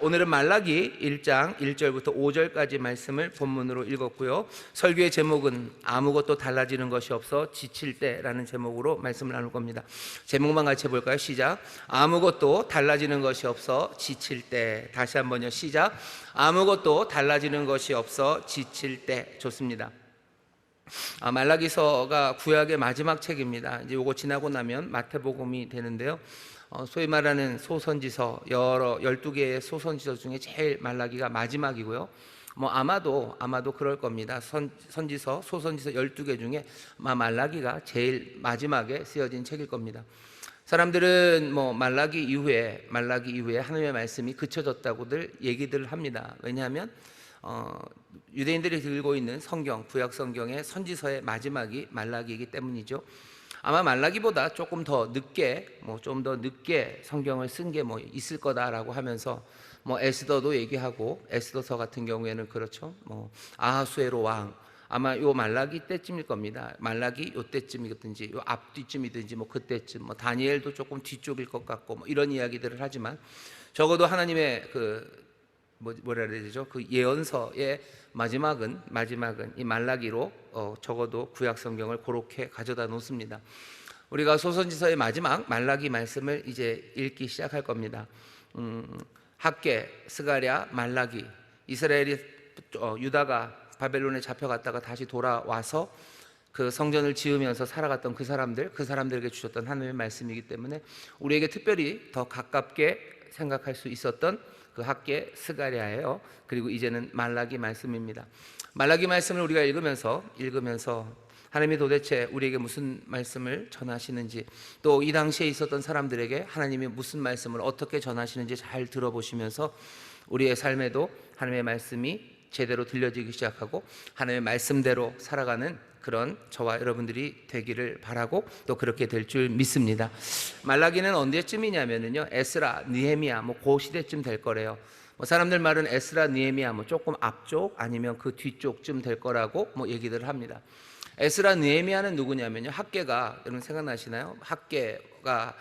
오늘은 말라기 1장 1절부터 5절까지 말씀을 본문으로 읽었고요. 설교의 제목은 아무것도 달라지는 것이 없어 지칠 때라는 제목으로 말씀을 나눌 겁니다. 제목만 같이 해볼까요? 시작. 아무것도 달라지는 것이 없어 지칠 때. 다시 한번요. 시작. 아무것도 달라지는 것이 없어 지칠 때. 좋습니다. 말라기서가 구약의 마지막 책입니다. 이제 요거 지나고 나면 마태복음이 되는데요. 소위 말하는 소선지서, 12개의 소선지서 중에 제일 말라기가 마지막이고요. 아마도 그럴 겁니다. 선지서, 소선지서 12개 중에 말라기가 제일 마지막에 쓰여진 책일 겁니다. 사람들은 말라기 이후에 하나님의 말씀이 그쳐졌다고들 얘기들 합니다. 왜냐하면 유대인들이 들고 있는 성경, 구약 성경의 선지서의 마지막이 말라기이기 때문이죠. 아마 말라기보다 조금 더 늦게, 좀 더 늦게 성경을 쓴 게 있을 거다라고 하면서 에스더도 얘기하고, 에스더서 같은 경우에는 그렇죠. 아하수에로 왕, 아마 요 말라기 때쯤일 겁니다. 말라기 요 때쯤이든지 요 앞뒤쯤이든지 그때쯤, 다니엘도 조금 뒤쪽일 것 같고 이런 이야기들을 하지만 적어도 하나님의 뭐라 그래야 되죠? 그 예언서의 마지막은 이 말라기로 적어도 구약 성경을 그렇게 가져다 놓습니다. 우리가 소선지서의 마지막 말라기 말씀을 이제 읽기 시작할 겁니다. 학개, 스가랴, 말라기. 이스라엘이 유다가 바벨론에 잡혀갔다가 다시 돌아와서 그 성전을 지으면서 살아갔던 그 사람들에게 주셨던 하나님의 말씀이기 때문에 우리에게 특별히 더 가깝게 생각할 수 있었던 그 학개 스가랴예요. 그리고 이제는 말라기 말씀입니다. 말라기 말씀을 우리가 읽으면서 하나님이 도대체 우리에게 무슨 말씀을 전하시는지, 또 이 당시에 있었던 사람들에게 하나님이 무슨 말씀을 어떻게 전하시는지 잘 들어보시면서 우리의 삶에도 하나님의 말씀이 제대로 들려지기 시작하고 하나님의 말씀대로 살아가는 그런 저와 여러분들이 되기를 바라고 또 그렇게 될 줄 믿습니다. 말라기는 언제쯤이냐면요, 에스라, 느헤미야 그 시대쯤 될 거래요. 사람들 말은 에스라, 느헤미야 조금 앞쪽 아니면 그 뒤쪽쯤 될 거라고 얘기들 합니다. 에스라, 느헤미야는 누구냐면요, 학개가, 여러분 생각나시나요? 학개가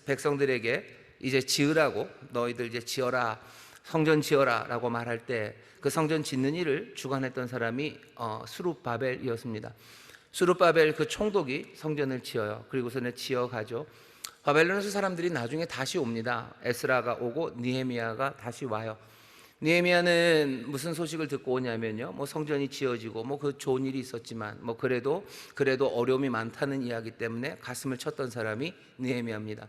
백성들에게 이제 지으라고, 너희들 이제 지어라, 성전 지어라 라고 말할 때 그 성전 짓는 일을 주관했던 사람이 스룹바벨이었습니다. 스룹바벨 그 총독이 성전을 지어요. 그리고서는 지어가죠. 바벨론에서 사람들이 나중에 다시 옵니다. 에스라가 오고 느헤미야가 다시 와요. 느헤미야는 무슨 소식을 듣고 오냐면요, 성전이 지어지고 그 좋은 일이 있었지만 그래도 어려움이 많다는 이야기 때문에 가슴을 쳤던 사람이 느헤미야입니다.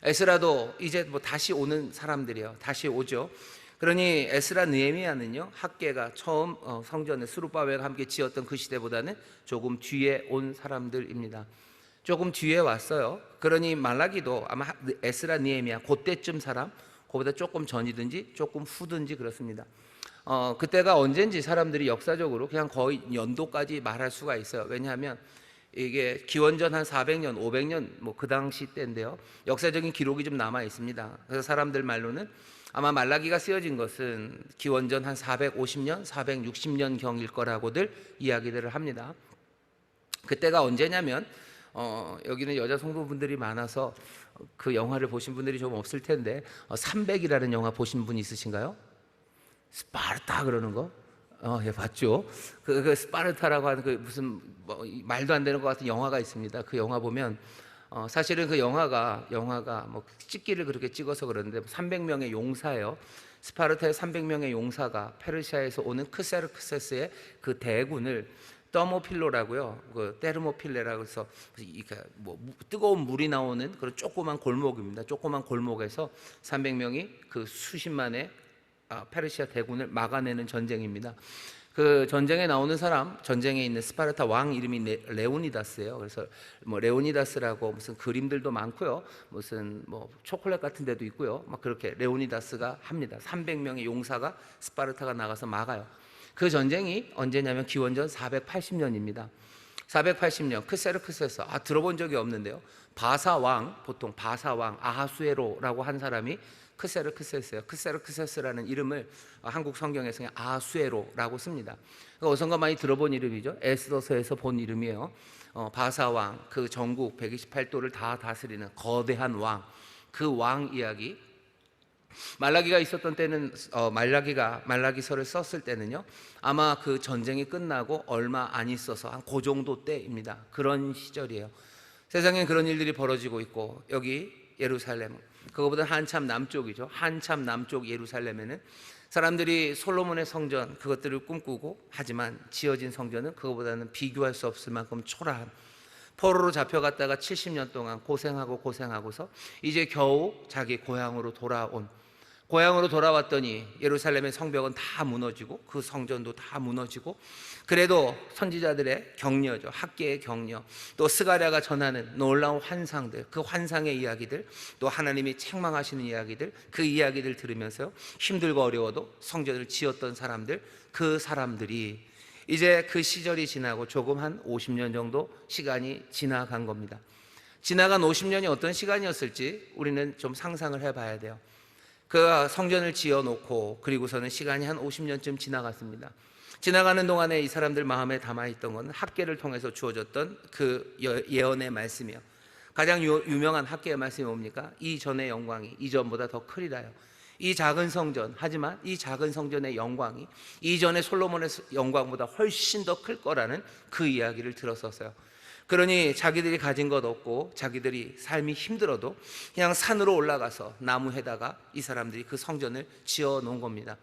에스라도 이제 다시 오는 사람들이요, 다시 오죠. 그러니 에스라, 느헤미야는요, 학개가 처음 성전을 스룹바벨과 함께 지었던 그 시대보다는 조금 뒤에 온 사람들입니다. 조금 뒤에 왔어요. 그러니 말라기도 아마 에스라, 느헤미야 그때쯤 사람, 그보다 조금 전이든지 조금 후든지 그렇습니다. 그때가 언젠지 사람들이 역사적으로 그냥 거의 연도까지 말할 수가 있어요. 왜냐하면 이게 기원전 한 400년, 500년 그 당시 때인데요, 역사적인 기록이 좀 남아 있습니다. 그래서 사람들 말로는 아마 말라기가 쓰여진 것은 기원전 한 450년, 460년 경일 거라고들 이야기들을 합니다. 그때가 언제냐면 여기는 여자 성도분들이 많아서 그 영화를 보신 분들이 좀 없을 텐데 300이라는 영화 보신 분 있으신가요? 스파르타 그러는 거? 예, 봤죠. 그 스파르타라고 하는 그 무슨 말도 안 되는 것 같은 영화가 있습니다. 그 영화 보면 사실은 그 영화가 찍기를 그렇게 찍어서 그러는데 300명의 용사예요. 스파르타의 300명의 용사가 페르시아에서 오는 크세르크세스의 그 대군을 더모필로라고요, 그 테르모필레라고 해서 뜨거운 물이 나오는 그런 조그만 골목입니다. 조그만 골목에서 300명이 그 수십만의 페르시아 대군을 막아내는 전쟁입니다. 그 전쟁에 나오는 사람, 전쟁에 있는 스파르타 왕 이름이 레오니다스예요. 그래서 레오니다스라고 무슨 그림들도 많고요, 무슨 초콜릿 같은 데도 있고요, 그렇게 레오니다스가 합니다. 300명의 용사가 스파르타가 나가서 막아요. 그 전쟁이 언제냐면 기원전 480년입니다. 480년 크세르크세스, 들어본 적이 없는데요, 바사왕, 보통 바사왕 아하수에로라고 한 사람이 크세르크세스예요. 크세르크세스라는 이름을 한국 성경에서 아하수에로라고 씁니다. 어선가 많이 들어본 이름이죠. 에스더서에서 본 이름이에요. 바사왕, 그 전국 128도를 다 다스리는 거대한 왕, 그 왕 이야기 말라기가 있었던 때는 말라기가 말라기서를 썼을 때는요, 아마 그 전쟁이 끝나고 얼마 안 있어서 한 그 정도 때입니다. 그런 시절이에요. 세상엔 그런 일들이 벌어지고 있고, 여기 예루살렘, 그거보다 한참 남쪽이죠. 한참 남쪽 예루살렘에는 사람들이 솔로몬의 성전 그것들을 꿈꾸고, 하지만 지어진 성전은 그거보다는 비교할 수 없을 만큼 초라한, 포로로 잡혀갔다가 70년 동안 고생하고서 이제 겨우 자기 고향으로 돌아왔더니 예루살렘의 성벽은 다 무너지고 그 성전도 다 무너지고, 그래도 선지자들의 격려죠, 학계의 격려, 또 스가랴가 전하는 놀라운 환상들, 그 환상의 이야기들, 또 하나님이 책망하시는 이야기들, 그 이야기들 들으면서 힘들고 어려워도 성전을 지었던 사람들, 그 사람들이 이제 그 시절이 지나고 조금 한 50년 정도 시간이 지나간 겁니다. 지나간 50년이 어떤 시간이었을지 우리는 좀 상상을 해봐야 돼요. 그 성전을 지어놓고 그리고서는 시간이 한 50년쯤 지나갔습니다. 지나가는 동안에 이 사람들 마음에 담아있던 건 학개를 통해서 주어졌던 그 예언의 말씀이요. 가장 유명한 학개의 말씀이 뭡니까? 이전의 영광이 이전보다 더 크리라요. 이 작은 성전, 하지만 이 작은 성전의 영광이 이전의 솔로몬의 영광보다 훨씬 더 클 거라는 그 이야기를 들었었어요. 그러니 자기들이 가진 것 없고 자기들이 삶이 힘들어도 그냥 산으로 올라가서 나무에다가 이 사람들이 그 성전을 지어 놓은 겁니다.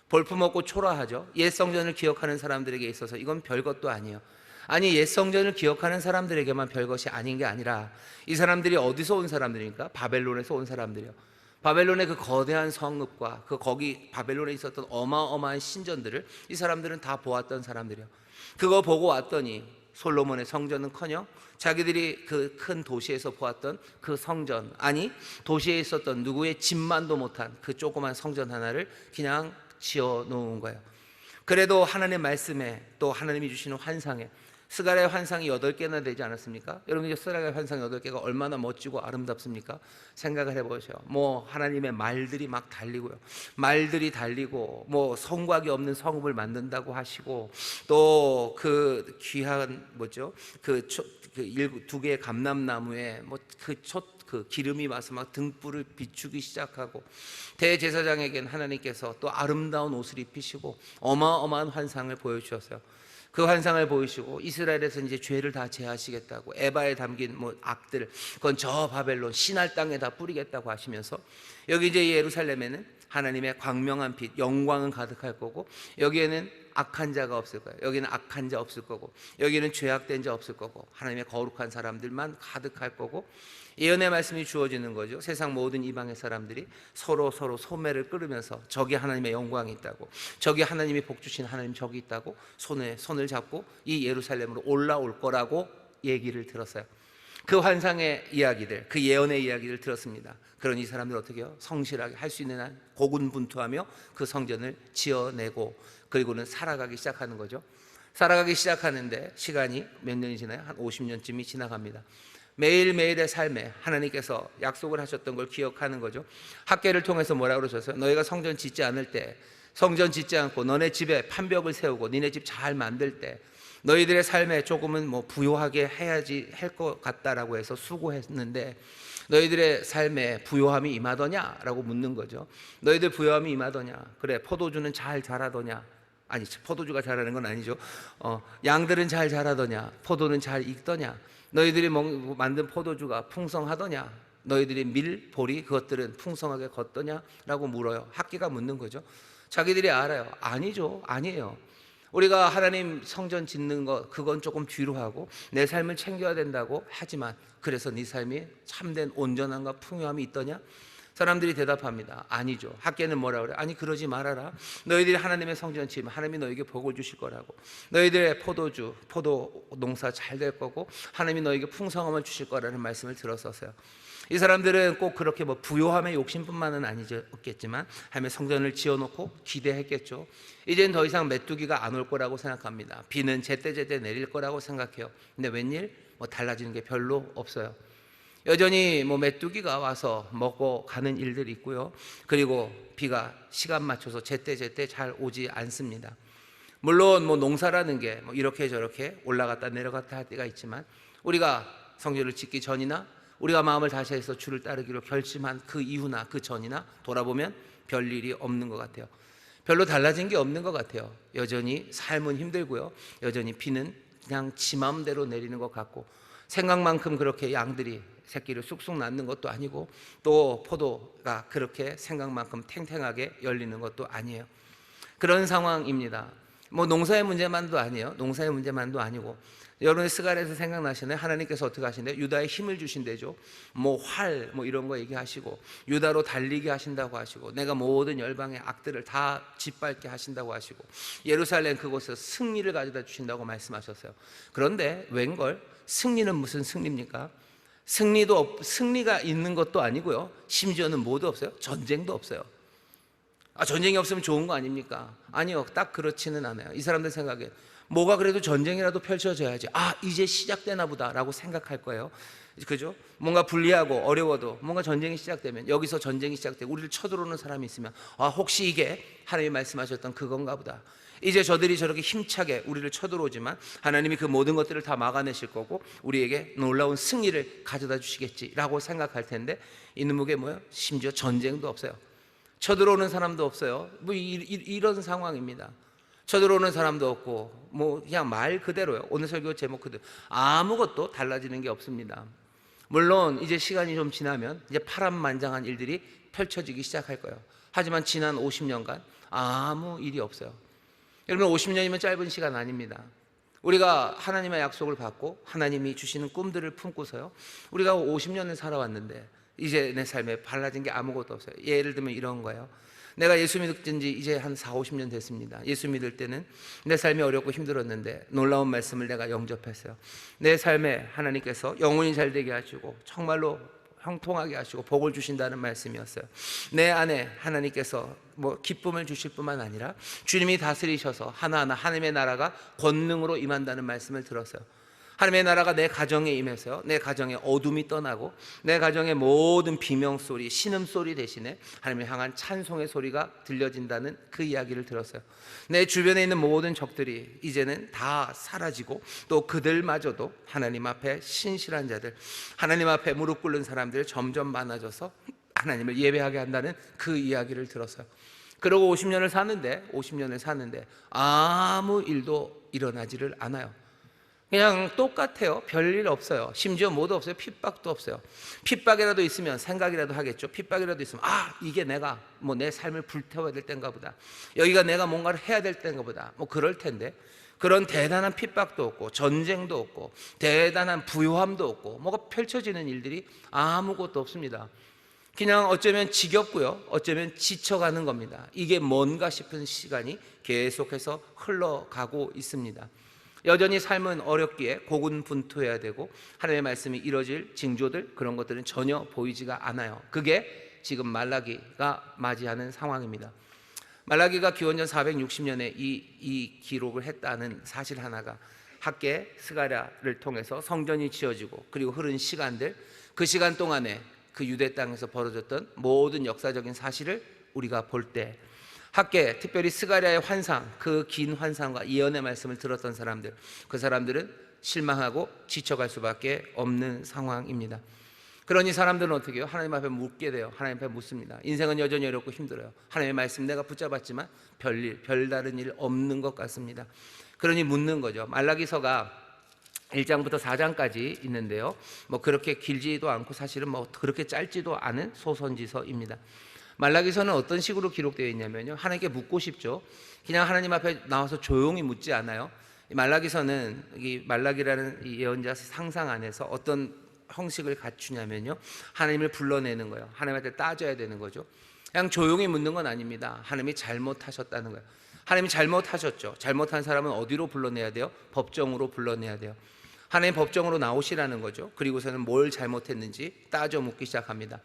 볼품없고 초라하죠. 옛 성전을 기억하는 사람들에게 있어서 이건 별것도 아니에요. 아니, 옛 성전을 기억하는 사람들에게만 별것이 아닌 게 아니라, 이 사람들이 어디서 온 사람들입니까? 바벨론에서 온 사람들이요. 바벨론의 그 거대한 성읍과 거기 바벨론에 있었던 어마어마한 신전들을 이 사람들은 다 보았던 사람들이요. 그거 보고 왔더니 솔로몬의 성전은커녕 자기들이 그 큰 도시에서 보았던 그 성전, 아니 도시에 있었던 누구의 집만도 못한 그 조그만 성전 하나를 그냥 지어 놓은 거예요. 그래도 하나님의 말씀에, 또 하나님이 주시는 환상에, 스가랴의 환상이 8개나 되지 않았습니까? 여러분, 스가랴의 환상 8개가 얼마나 멋지고 아름답습니까? 생각을 해보세요. 하나님의 말들이 막 달리고요. 말들이 달리고, 성곽이 없는 성읍을 만든다고 하시고, 또 그 귀한 두 개의 감람나무에 그 기름이 와서 막 등불을 비추기 시작하고, 대제사장에겐 하나님께서 또 아름다운 옷을 입히시고 어마어마한 환상을 보여주셨어요. 그 환상을 보이시고 이스라엘에서 이제 죄를 다 제하시겠다고, 에바에 담긴 악들 그건 저 바벨론 신할 땅에다 뿌리겠다고 하시면서, 여기 이제 예루살렘에는 하나님의 광명한 빛, 영광은 가득할 거고, 여기에는 악한 자가 없을 거예요. 여기는 악한 자 없을 거고, 여기는 죄악된 자 없을 거고, 하나님의 거룩한 사람들만 가득할 거고, 예언의 말씀이 주어지는 거죠. 세상 모든 이방의 사람들이 서로 소매를 끌으면서 저기 하나님의 영광이 있다고, 저기 하나님이 복 주신 하나님 저기 있다고 손을 잡고 이 예루살렘으로 올라올 거라고 얘기를 들었어요. 그 환상의 이야기들, 그 예언의 이야기를 들었습니다. 그러니 이 사람들 어떻게 해요? 성실하게 할 수 있는 한 고군분투하며 그 성전을 지어내고, 그리고는 살아가기 시작하는 거죠. 살아가기 시작하는데 시간이 몇 년이 지나요? 한 50년쯤이 지나갑니다. 매일매일의 삶에 하나님께서 약속을 하셨던 걸 기억하는 거죠. 학개를 통해서 뭐라고 그러셨어요? 너희가 성전 짓지 않을 때, 성전 짓지 않고 너네 집에 판벽을 세우고 니네 집 잘 만들 때, 너희들의 삶에 조금은 부요하게 해야지 할 것 같다라고 해서 수고했는데, 너희들의 삶에 부요함이 임하더냐라고 묻는 거죠. 너희들 부요함이 임하더냐? 그래, 포도주는 잘 자라더냐? 아니, 포도주가 자라는 건 아니죠. 양들은 잘 자라더냐? 포도는 잘 익더냐? 너희들이 만든 포도주가 풍성하더냐? 너희들이 밀, 보리 그것들은 풍성하게 걷더냐? 라고 물어요. 학기가 묻는 거죠. 자기들이 알아요. 아니죠. 아니에요. 우리가 하나님 성전 짓는 거 그건 조금 뒤로 하고 내 삶을 챙겨야 된다고 하지만, 그래서 네 삶이 참된 온전함과 풍요함이 있더냐? 사람들이 대답합니다. 아니죠. 학계는 뭐라 그래? 아니, 그러지 말아라. 너희들이 하나님의 성전 지으면 하나님이 너에게 복을 주실 거라고. 너희들의 포도 농사 잘 될 거고 하나님이 너에게 풍성함을 주실 거라는 말씀을 들었었어요. 이 사람들은 꼭 그렇게 부요함의 욕심뿐만은 아니겠지만 하나님의 성전을 지어놓고 기대했겠죠. 이젠 더 이상 메뚜기가 안 올 거라고 생각합니다. 비는 제때제때 내릴 거라고 생각해요. 근데 웬일? 달라지는 게 별로 없어요. 여전히 메뚜기가 와서 먹고 가는 일들이 있고요. 그리고 비가 시간 맞춰서 제때제때 잘 오지 않습니다. 물론 농사라는 게 이렇게 저렇게 올라갔다 내려갔다 할 때가 있지만, 우리가 성전을 짓기 전이나 우리가 마음을 다시해서 주를 따르기로 결심한 그 이후나 그 전이나 돌아보면 별일이 없는 것 같아요. 별로 달라진 게 없는 것 같아요. 여전히 삶은 힘들고요, 여전히 비는 그냥 지 마음대로 내리는 것 같고, 생각만큼 그렇게 양들이 새끼를 쑥쑥 낳는 것도 아니고, 또 포도가 그렇게 생각만큼 탱탱하게 열리는 것도 아니에요. 그런 상황입니다. 뭐 농사의 문제만도 아니에요. 농사의 문제만도 아니고, 여러분의 스가랴에서 생각나시나요? 하나님께서 어떻게 하신대요? 유다에 힘을 주신대죠. 뭐 활, 뭐 이런 거 얘기하시고, 유다로 달리게 하신다고 하시고, 내가 모든 열방의 악들을 다 짓밟게 하신다고 하시고, 예루살렘 그곳에서 승리를 가져다 주신다고 말씀하셨어요. 그런데 웬걸 승리는 무슨 승리입니까? 승리가 있는 것도 아니고요, 심지어는 뭐도 없어요. 전쟁도 없어요. 전쟁이 없으면 좋은 거 아닙니까? 아니요, 딱 그렇지는 않아요. 이 사람들 생각에 뭐가 그래도 전쟁이라도 펼쳐져야지, 이제 시작되나 보다 라고 생각할 거예요. 그죠? 뭔가 불리하고 어려워도 뭔가 전쟁이 시작되면, 여기서 전쟁이 시작되고 우리를 쳐들어오는 사람이 있으면 혹시 이게 하나님이 말씀하셨던 그건가 보다. 이제 저들이 저렇게 힘차게 우리를 쳐들어오지만 하나님이 그 모든 것들을 다 막아내실 거고 우리에게 놀라운 승리를 가져다 주시겠지라고 생각할 텐데, 이놈에게 뭐예요? 심지어 전쟁도 없어요. 쳐들어오는 사람도 없어요. 뭐 이런 상황입니다. 쳐들어오는 사람도 없고, 뭐 그냥 말 그대로요. 오늘 설교 제목 그대로 아무것도 달라지는 게 없습니다. 물론 이제 시간이 좀 지나면 이제 파란만장한 일들이 펼쳐지기 시작할 거예요. 하지만 지난 50년간 아무 일이 없어요. 여러분, 50년이면 짧은 시간 아닙니다. 우리가 하나님의 약속을 받고 하나님이 주시는 꿈들을 품고서요, 우리가 50년을 살아왔는데 이제 내 삶에 달라진 게 아무것도 없어요. 예를 들면 이런 거예요. 내가 예수 믿은 지 이제 한 4, 50년 됐습니다. 예수 믿을 때는 내 삶이 어렵고 힘들었는데 놀라운 말씀을 내가 영접했어요. 내 삶에 하나님께서 영혼이 잘 되게 하시고 정말로 형통하게 하시고 복을 주신다는 말씀이었어요. 내 안에 하나님께서 뭐 기쁨을 주실 뿐만 아니라 주님이 다스리셔서 하나하나 하나님의 나라가 권능으로 임한다는 말씀을 들었어요. 하나님의 나라가 내 가정에 임해서요, 내 가정에 어둠이 떠나고 내 가정의 모든 비명소리, 신음소리 대신에 하나님을 향한 찬송의 소리가 들려진다는 그 이야기를 들었어요. 내 주변에 있는 모든 적들이 이제는 다 사라지고, 또 그들마저도 하나님 앞에 신실한 자들, 하나님 앞에 무릎 꿇는 사람들 점점 많아져서 하나님을 예배하게 한다는 그 이야기를 들었어요. 그러고 50년을 사는데 아무 일도 일어나지를 않아요. 그냥 똑같아요. 별일 없어요. 심지어 뭐도 없어요. 핍박도 없어요. 핍박이라도 있으면 생각이라도 하겠죠. 핍박이라도 있으면 이게 내가 뭐 내 삶을 불태워야 될 때인가 보다, 여기가 내가 뭔가를 해야 될 때인가 보다, 뭐 그럴 텐데, 그런 대단한 핍박도 없고 전쟁도 없고 대단한 부요함도 없고 뭐가 펼쳐지는 일들이 아무것도 없습니다. 그냥 어쩌면 지겹고요, 어쩌면 지쳐가는 겁니다. 이게 뭔가 싶은 시간이 계속해서 흘러가고 있습니다. 여전히 삶은 어렵기에 고군분투해야 되고 하나님의 말씀이 이루어질 징조들, 그런 것들은 전혀 보이지가 않아요. 그게 지금 말라기가 맞이하는 상황입니다. 말라기가 기원전 460년에 이 기록을 했다는 사실 하나가, 학계 스가랴를 통해서 성전이 지어지고 그리고 흐른 시간들, 그 시간 동안에 그 유대 땅에서 벌어졌던 모든 역사적인 사실을 우리가 볼 때, 학계, 특별히 스가랴의 환상, 그 긴 환상과 예언의 말씀을 들었던 사람들, 그 사람들은 실망하고 지쳐갈 수밖에 없는 상황입니다. 그러니 사람들은 어떻게 해요? 하나님 앞에 묻게 돼요. 하나님 앞에 묻습니다. 인생은 여전히 어렵고 힘들어요. 하나님의 말씀 내가 붙잡았지만 별다른 일 없는 것 같습니다. 그러니 묻는 거죠. 말라기서가 1장부터 4장까지 있는데요, 뭐 그렇게 길지도 않고 사실은 뭐 그렇게 짧지도 않은 소선지서입니다. 말라기서는 어떤 식으로 기록되어 있냐면요, 하나님께 묻고 싶죠. 그냥 하나님 앞에 나와서 조용히 묻지 않아요. 말라기서는 이 말라기라는 이 예언자 상상 안에서 어떤 형식을 갖추냐면요, 하나님을 불러내는 거예요. 하나님한테 따져야 되는 거죠. 그냥 조용히 묻는 건 아닙니다. 하나님이 잘못하셨다는 거예요. 하나님이 잘못하셨죠. 잘못한 사람은 어디로 불러내야 돼요? 법정으로 불러내야 돼요. 하나님 법정으로 나오시라는 거죠. 그리고서는 뭘 잘못했는지 따져 묻기 시작합니다.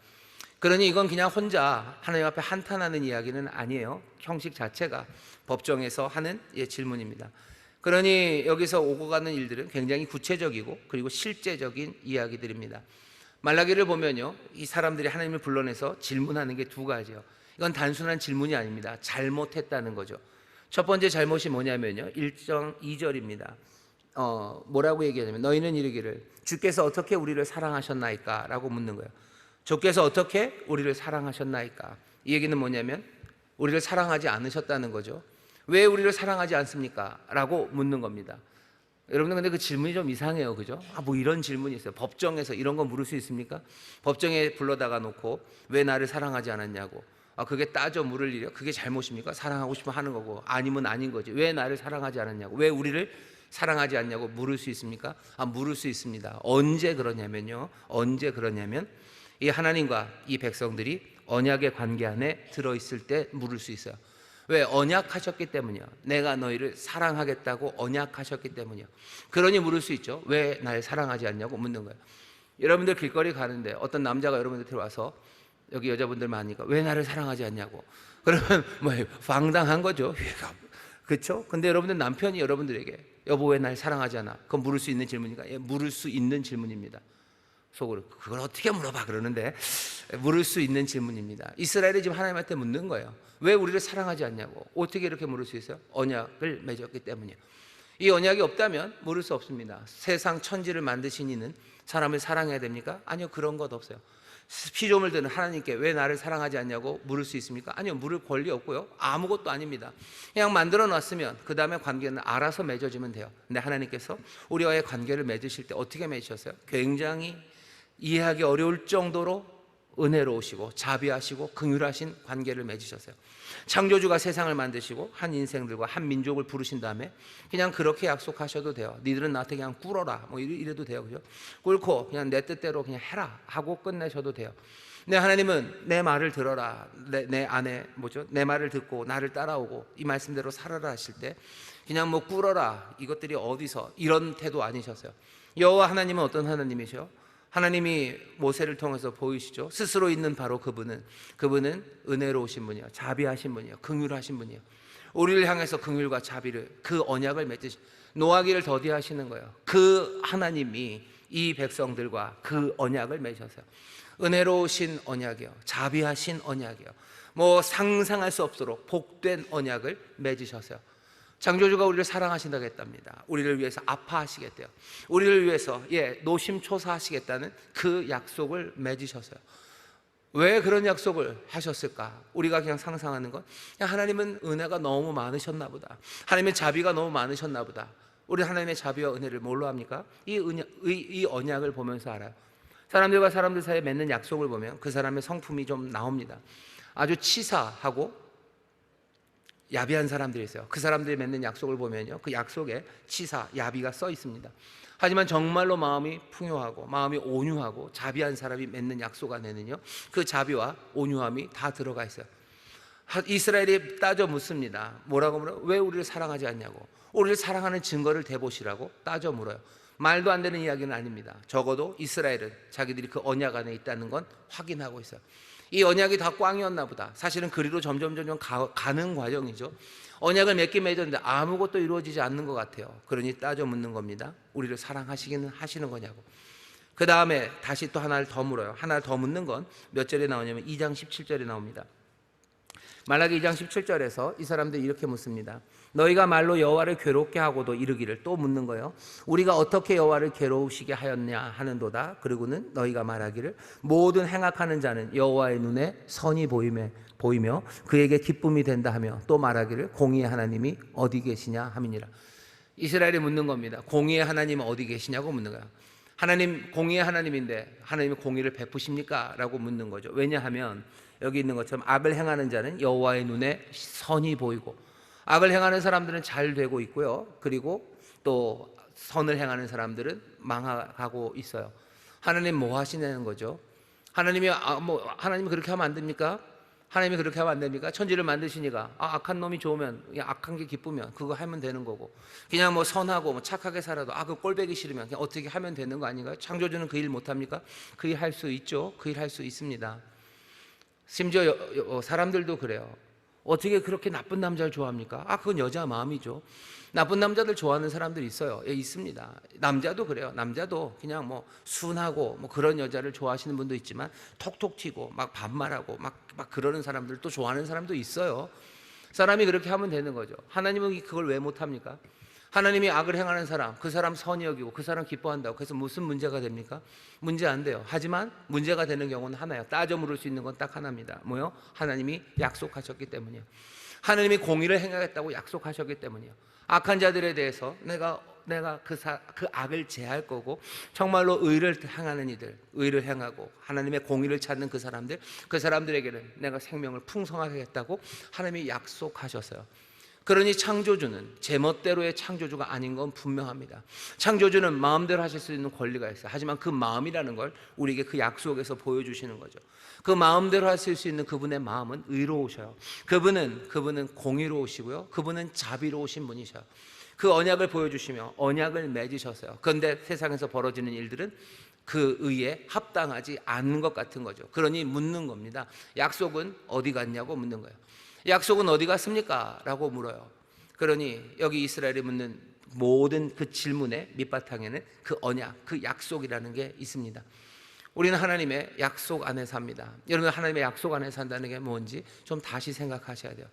그러니 이건 그냥 혼자 하나님 앞에 한탄하는 이야기는 아니에요. 형식 자체가 법정에서 하는 질문입니다. 그러니 여기서 오고 가는 일들은 굉장히 구체적이고 그리고 실제적인 이야기들입니다. 말라기를 보면요, 이 사람들이 하나님을 불러내서 질문하는 게 두 가지예요. 이건 단순한 질문이 아닙니다. 잘못했다는 거죠. 첫 번째 잘못이 뭐냐면요, 1장 2절입니다. 뭐라고 얘기하냐면 너희는 이르기를 주께서 어떻게 우리를 사랑하셨나이까? 라고 묻는 거예요. 주께서 어떻게 우리를 사랑하셨나이까? 이 얘기는 뭐냐면 우리를 사랑하지 않으셨다는 거죠. 왜 우리를 사랑하지 않습니까? 라고 묻는 겁니다. 여러분들 근데 그 질문이 좀 이상해요. 그죠? 뭐 이런 질문이 있어요. 법정에서 이런 거 물을 수 있습니까? 법정에 불러다가 놓고 왜 나를 사랑하지 않았냐고. 그게 따져 물을 일이요? 그게 잘못입니까? 사랑하고 싶으면 하는 거고 아니면 아닌 거지. 왜 나를 사랑하지 않았냐고. 왜 우리를 사랑하지 않냐고 물을 수 있습니까? 물을 수 있습니다. 언제 그러냐면요. 언제 그러냐면 이 하나님과 이 백성들이 언약의 관계 안에 들어있을 때 물을 수 있어요. 왜? 언약하셨기 때문이요. 내가 너희를 사랑하겠다고 언약하셨기 때문이요. 그러니 물을 수 있죠. 왜 날 사랑하지 않냐고 묻는 거예요. 여러분들 길거리 가는데 어떤 남자가 여러분들 들어와서 여기 여자분들 많으니까 왜 나를 사랑하지 않냐고. 그러면 뭐 황당한 거죠. 그렇죠? 근데 여러분들 남편이 여러분들에게 여보 왜 날 사랑하지 않아? 그건 물을 수 있는 질문인가? 예, 물을 수 있는 질문입니다. 속으로 그걸 어떻게 물어봐 그러는데 물을 수 있는 질문입니다. 이스라엘이 지금 하나님한테 묻는 거예요. 왜 우리를 사랑하지 않냐고. 어떻게 이렇게 물을 수 있어요? 언약을 맺었기 때문이에요. 이 언약이 없다면 물을 수 없습니다. 세상 천지를 만드신 이는 사람을 사랑해야 됩니까? 아니요, 그런 것 없어요. 피조물 드는 하나님께 왜 나를 사랑하지 않냐고 물을 수 있습니까? 아니요, 물을 권리 없고요. 아무것도 아닙니다. 그냥 만들어 놨으면 그 다음에 관계는 알아서 맺어지면 돼요. 근데 하나님께서 우리와의 관계를 맺으실 때 어떻게 맺으셨어요? 굉장히 이해하기 어려울 정도로 은혜로우시고 자비하시고 긍휼하신 관계를 맺으셨어요. 창조주가 세상을 만드시고 한 인생들과 한 민족을 부르신 다음에 그냥 그렇게 약속하셔도 돼요. 니들은 나한테 그냥 꿇어라 뭐 이래도 돼요. 그죠? 꿇고 그냥 내 뜻대로 그냥 해라 하고 끝내셔도 돼요. 근데 하나님은 내 말을 들어라, 내 안에 내 말을 듣고 나를 따라오고 이 말씀대로 살아라 하실 때 그냥 뭐 꿇어라 이것들이 어디서 이런 태도 아니셨어요. 여호와 하나님은 어떤 하나님이셔? 하나님이 모세를 통해서 보이시죠. 스스로 있는 바로 그분은 은혜로우신 분이요, 자비하신 분이요, 긍휼하신 분이요. 우리를 향해서 긍휼과 자비를 그 언약을 맺으시 노하기를 더디하시는 거예요. 그 하나님이 이 백성들과 그 언약을 맺으셨어요. 은혜로우신 언약이요, 자비하신 언약이요, 뭐 상상할 수 없도록 복된 언약을 맺으셨어요. 창조주가 우리를 사랑하신다고 했답니다. 우리를 위해서 아파하시겠대요. 우리를 위해서 노심초사하시겠다는 그 약속을 맺으셨어요. 왜 그런 약속을 하셨을까? 우리가 그냥 상상하는 건 하나님은 은혜가 너무 많으셨나 보다, 하나님의 자비가 너무 많으셨나 보다. 우리 하나님의 자비와 은혜를 뭘로 합니까? 이 언약을 보면서 알아요. 사람들과 사람들 사이에 맺는 약속을 보면 그 사람의 성품이 좀 나옵니다. 아주 치사하고 야비한 사람들이 있어요. 그 사람들이 맺는 약속을 보면요, 그 약속에 치사, 야비가 써 있습니다. 하지만 정말로 마음이 풍요하고 마음이 온유하고 자비한 사람이 맺는 약속 안에는요, 그 자비와 온유함이 다 들어가 있어요. 이스라엘이 따져 묻습니다. 뭐라고 물어요? 왜 우리를 사랑하지 않냐고. 우리를 사랑하는 증거를 대보시라고 따져 물어요. 말도 안 되는 이야기는 아닙니다. 적어도 이스라엘은 자기들이 그 언약 안에 있다는 건 확인하고 있어요. 이 언약이 다 꽝이었나 보다. 사실은 그리로 점점 가는 과정이죠. 언약을 맺긴 맺었는데 아무것도 이루어지지 않는 것 같아요. 그러니 따져 묻는 겁니다. 우리를 사랑하시기는 하시는 거냐고. 그 다음에 다시 또 하나를 더 물어요. 하나를 더 묻는 건 몇 절에 나오냐면 2장 17절에 나옵니다. 말라기 2장 17절에서 이 사람들이 이렇게 묻습니다. 너희가 말로 여호와를 괴롭게 하고도 이르기를, 또 묻는 거예요. 우리가 어떻게 여호와를 괴로우시게 하였냐 하는도다. 그리고는 너희가 말하기를 모든 행악하는 자는 여호와의 눈에 선이 보이며 그에게 기쁨이 된다 하며, 또 말하기를 공의의 하나님이 어디 계시냐 함이니라. 이스라엘이 묻는 겁니다. 공의의 하나님은 어디 계시냐고 묻는 거야. 하나님 공의의 하나님인데 하나님이 공의를 베푸십니까? 라고 묻는 거죠. 왜냐하면 여기 있는 것처럼 악을 행하는 자는 여호와의 눈에 선이 보이고, 악을 행하는 사람들은 잘 되고 있고요, 그리고 또 선을 행하는 사람들은 망하고 있어요. 하나님 뭐 하시냐는 거죠. 하나님이 하나님이 그렇게 하면 안 됩니까? 하나님이 그렇게 하면 안 됩니까? 천지를 만드시니까 악한 놈이 좋으면, 그냥 악한 게 기쁘면 그거 하면 되는 거고, 그냥 뭐 선하고 뭐 착하게 살아도 그 꼴배기 싫으면 그냥 어떻게 하면 되는 거 아닌가요? 창조주는 그 일 못합니까? 그 일 할 수 있죠. 그 일 할 수 있습니다. 심지어 사람들도 그래요. 어떻게 그렇게 나쁜 남자를 좋아합니까? 그건 여자 마음이죠. 나쁜 남자들 좋아하는 사람들이 있어요. 예, 있습니다. 남자도 그래요. 남자도 그냥 뭐 순하고 뭐 그런 여자를 좋아하시는 분도 있지만 톡톡 튀고 막 반말하고 막 그러는 사람들도 좋아하는 사람도 있어요. 사람이 그렇게 하면 되는 거죠. 하나님은 그걸 왜 못합니까? 하나님이 악을 행하는 사람, 그 사람 선히 여기고 그 사람 기뻐한다고 그래서 무슨 문제가 됩니까? 문제 안 돼요. 하지만 문제가 되는 경우는 하나예요. 따져 물을 수 있는 건 딱 하나입니다. 뭐요? 하나님이 약속하셨기 때문이요. 하나님이 공의를 행하겠다고 약속하셨기 때문이요. 악한 자들에 대해서 내가 그 악을 제할 거고, 정말로 의를 행하는 이들, 의를 행하고 하나님의 공의를 찾는 그 사람들에게는 내가 생명을 풍성하게 하겠다고 하나님이 약속하셨어요. 그러니 창조주는 제멋대로의 창조주가 아닌 건 분명합니다. 창조주는 마음대로 하실 수 있는 권리가 있어요. 하지만 그 마음이라는 걸 우리에게 그 약속에서 보여주시는 거죠. 그 마음대로 하실 수 있는 그분의 마음은 의로우셔요. 그분은 공의로우시고요, 그분은 자비로우신 분이셔요. 그 언약을 보여주시며 언약을 맺으셨어요. 그런데 세상에서 벌어지는 일들은 그 의에 합당하지 않는 것 같은 거죠. 그러니 묻는 겁니다. 약속은 어디 갔냐고 묻는 거예요. 약속은 어디 갔습니까? 라고 물어요. 그러니 여기 이스라엘이 묻는 모든 그 질문의 밑바탕에는 그 언약, 그 약속이라는 게 있습니다. 우리는 하나님의 약속 안에 삽니다. 여러분, 하나님의 약속 안에 산다는 게 뭔지 좀 다시 생각하셔야 돼요.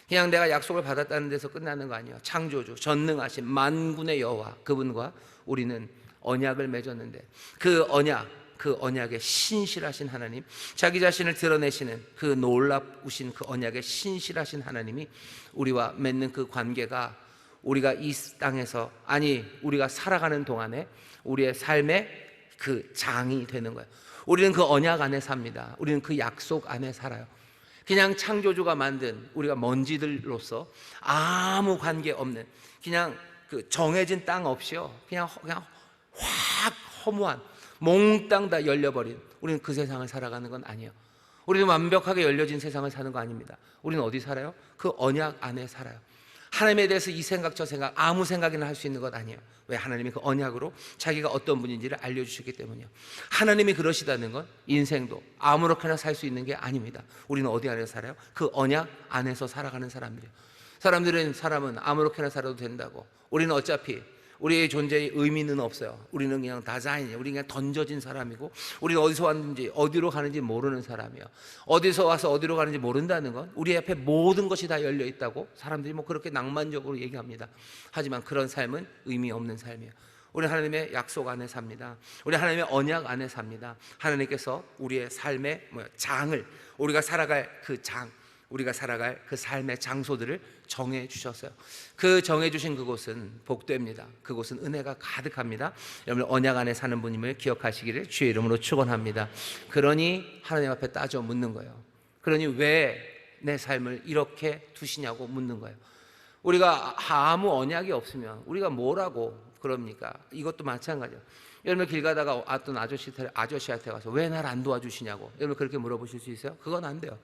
그냥 내가 약속을 받았다는 데서 끝나는 거 아니에요. 창조주, 전능하신 만군의 여호와, 그분과 우리는 언약을 맺었는데 그 언약의 신실하신 하나님, 자기 자신을 드러내시는 그 놀랍으신 그 언약의 신실하신 하나님이 우리와 맺는 그 관계가 우리가 이 땅에서, 아니 우리가 살아가는 동안에 우리의 삶의 그 장이 되는 거예요. 우리는 그 언약 안에 삽니다. 우리는 그 약속 안에 살아요. 그냥 창조주가 만든 우리가 먼지들로서 아무 관계 없는, 그냥 그 정해진 땅 없이요, 그냥 확 허무한 몽땅 다 열려버린, 우리는 그 세상을 살아가는 건 아니에요. 우리는 완벽하게 열려진 세상을 사는 거 아닙니다. 우리는 어디 살아요? 그 언약 안에 살아요. 하나님에 대해서 이 생각 저 생각 아무 생각이나 할 수 있는 것 아니에요. 왜? 하나님이 그 언약으로 자기가 어떤 분인지를 알려주셨기 때문이요. 하나님이 그러시다는 건 인생도 아무렇게나 살 수 있는 게 아닙니다. 우리는 어디 안에서 살아요? 그 언약 안에서 살아가는 사람들이에요. 사람은 아무렇게나 살아도 된다고, 우리는 어차피 우리의 존재의 의미는 없어요. 우리는 그냥 다자인이에요. 우리는 그냥 던져진 사람이고, 우리는 어디서 왔는지 어디로 가는지 모르는 사람이에요. 어디서 와서 어디로 가는지 모른다는 건 우리 앞에 모든 것이 다 열려 있다고 사람들이 뭐 그렇게 낭만적으로 얘기합니다. 하지만 그런 삶은 의미 없는 삶이에요. 우리 하나님의 약속 안에 삽니다. 우리 하나님의 언약 안에 삽니다. 하나님께서 우리의 삶의 장을, 우리가 살아갈 그 삶의 장소들을 정해 주셨어요. 그 정해 주신 그곳은 복되입니다. 그곳은 은혜가 가득합니다. 여러분, 언약 안에 사는 분임을 기억하시기를 주의 이름으로 축원합니다. 그러니 하나님 앞에 따져 묻는 거예요. 그러니 왜 내 삶을 이렇게 두시냐고 묻는 거예요. 우리가 아무 언약이 없으면 우리가 뭐라고 그럽니까? 이것도 마찬가지예요. 여러분, 길 가다가 어떤 아저씨한테 가서 왜 날 안 도와주시냐고 여러분 그렇게 물어보실 수 있어요? 그건 안 돼요.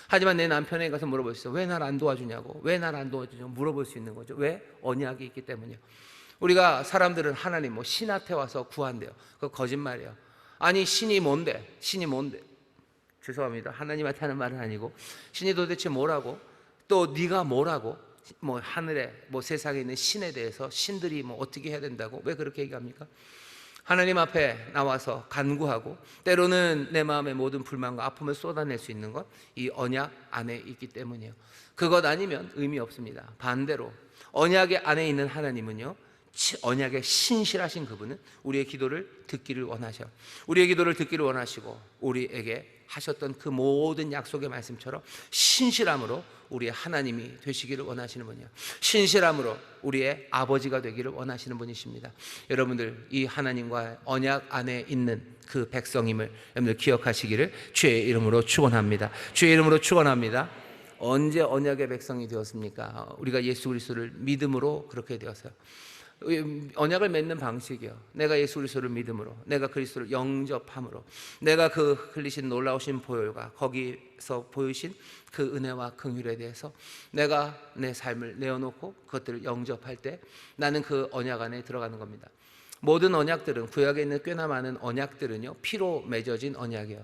하지만 내 남편에게 가서 물어볼 수 있어요. 왜 날 안 도와주냐고, 왜 날 안 도와주냐고 물어볼 수 있는 거죠. 왜? 언약이 있기 때문이요. 우리가 사람들은 하나님 신한테 와서 구한대요. 그거 거짓말이에요. 아니 신이 뭔데? 죄송합니다. 하나님한테 하는 말은 아니고, 신이 도대체 뭐라고? 또 네가 뭐라고? 하늘에 세상에 있는 신에 대해서 신들이 어떻게 해야 된다고 왜 그렇게 얘기합니까? 하나님 앞에 나와서 간구하고 때로는 내 마음의 모든 불만과 아픔을 쏟아낼 수 있는 것, 이 언약 안에 있기 때문이에요. 그것 아니면 의미 없습니다. 반대로 언약의 안에 있는 하나님은요, 언약의 신실하신 그분은 우리의 기도를 듣기를 원하셔. 우리의 기도를 듣기를 원하시고 우리에게 하셨던 그 모든 약속의 말씀처럼 신실함으로 우리의 하나님이 되시기를 원하시는 분이에요. 신실함으로 우리의 아버지가 되기를 원하시는 분이십니다. 여러분들, 이 하나님과 언약 안에 있는 그 백성임을 여러분들 기억하시기를 주의 이름으로 축원합니다. 주의 이름으로 축원합니다. 언제 언약의 백성이 되었습니까? 우리가 예수 그리스도를 믿음으로 그렇게 되었어요. 언약을 맺는 방식이요, 내가 예수 그리스도를 믿음으로, 내가 그리스도를 영접함으로, 내가 그 흘리신 놀라우신 보혈과 거기서 보이신 그 은혜와 긍휼에 대해서 내가 내 삶을 내어놓고 그것들을 영접할 때 나는 그 언약 안에 들어가는 겁니다. 모든 언약들은, 구약에 있는 꽤나 많은 언약들은요, 피로 맺어진 언약이에요.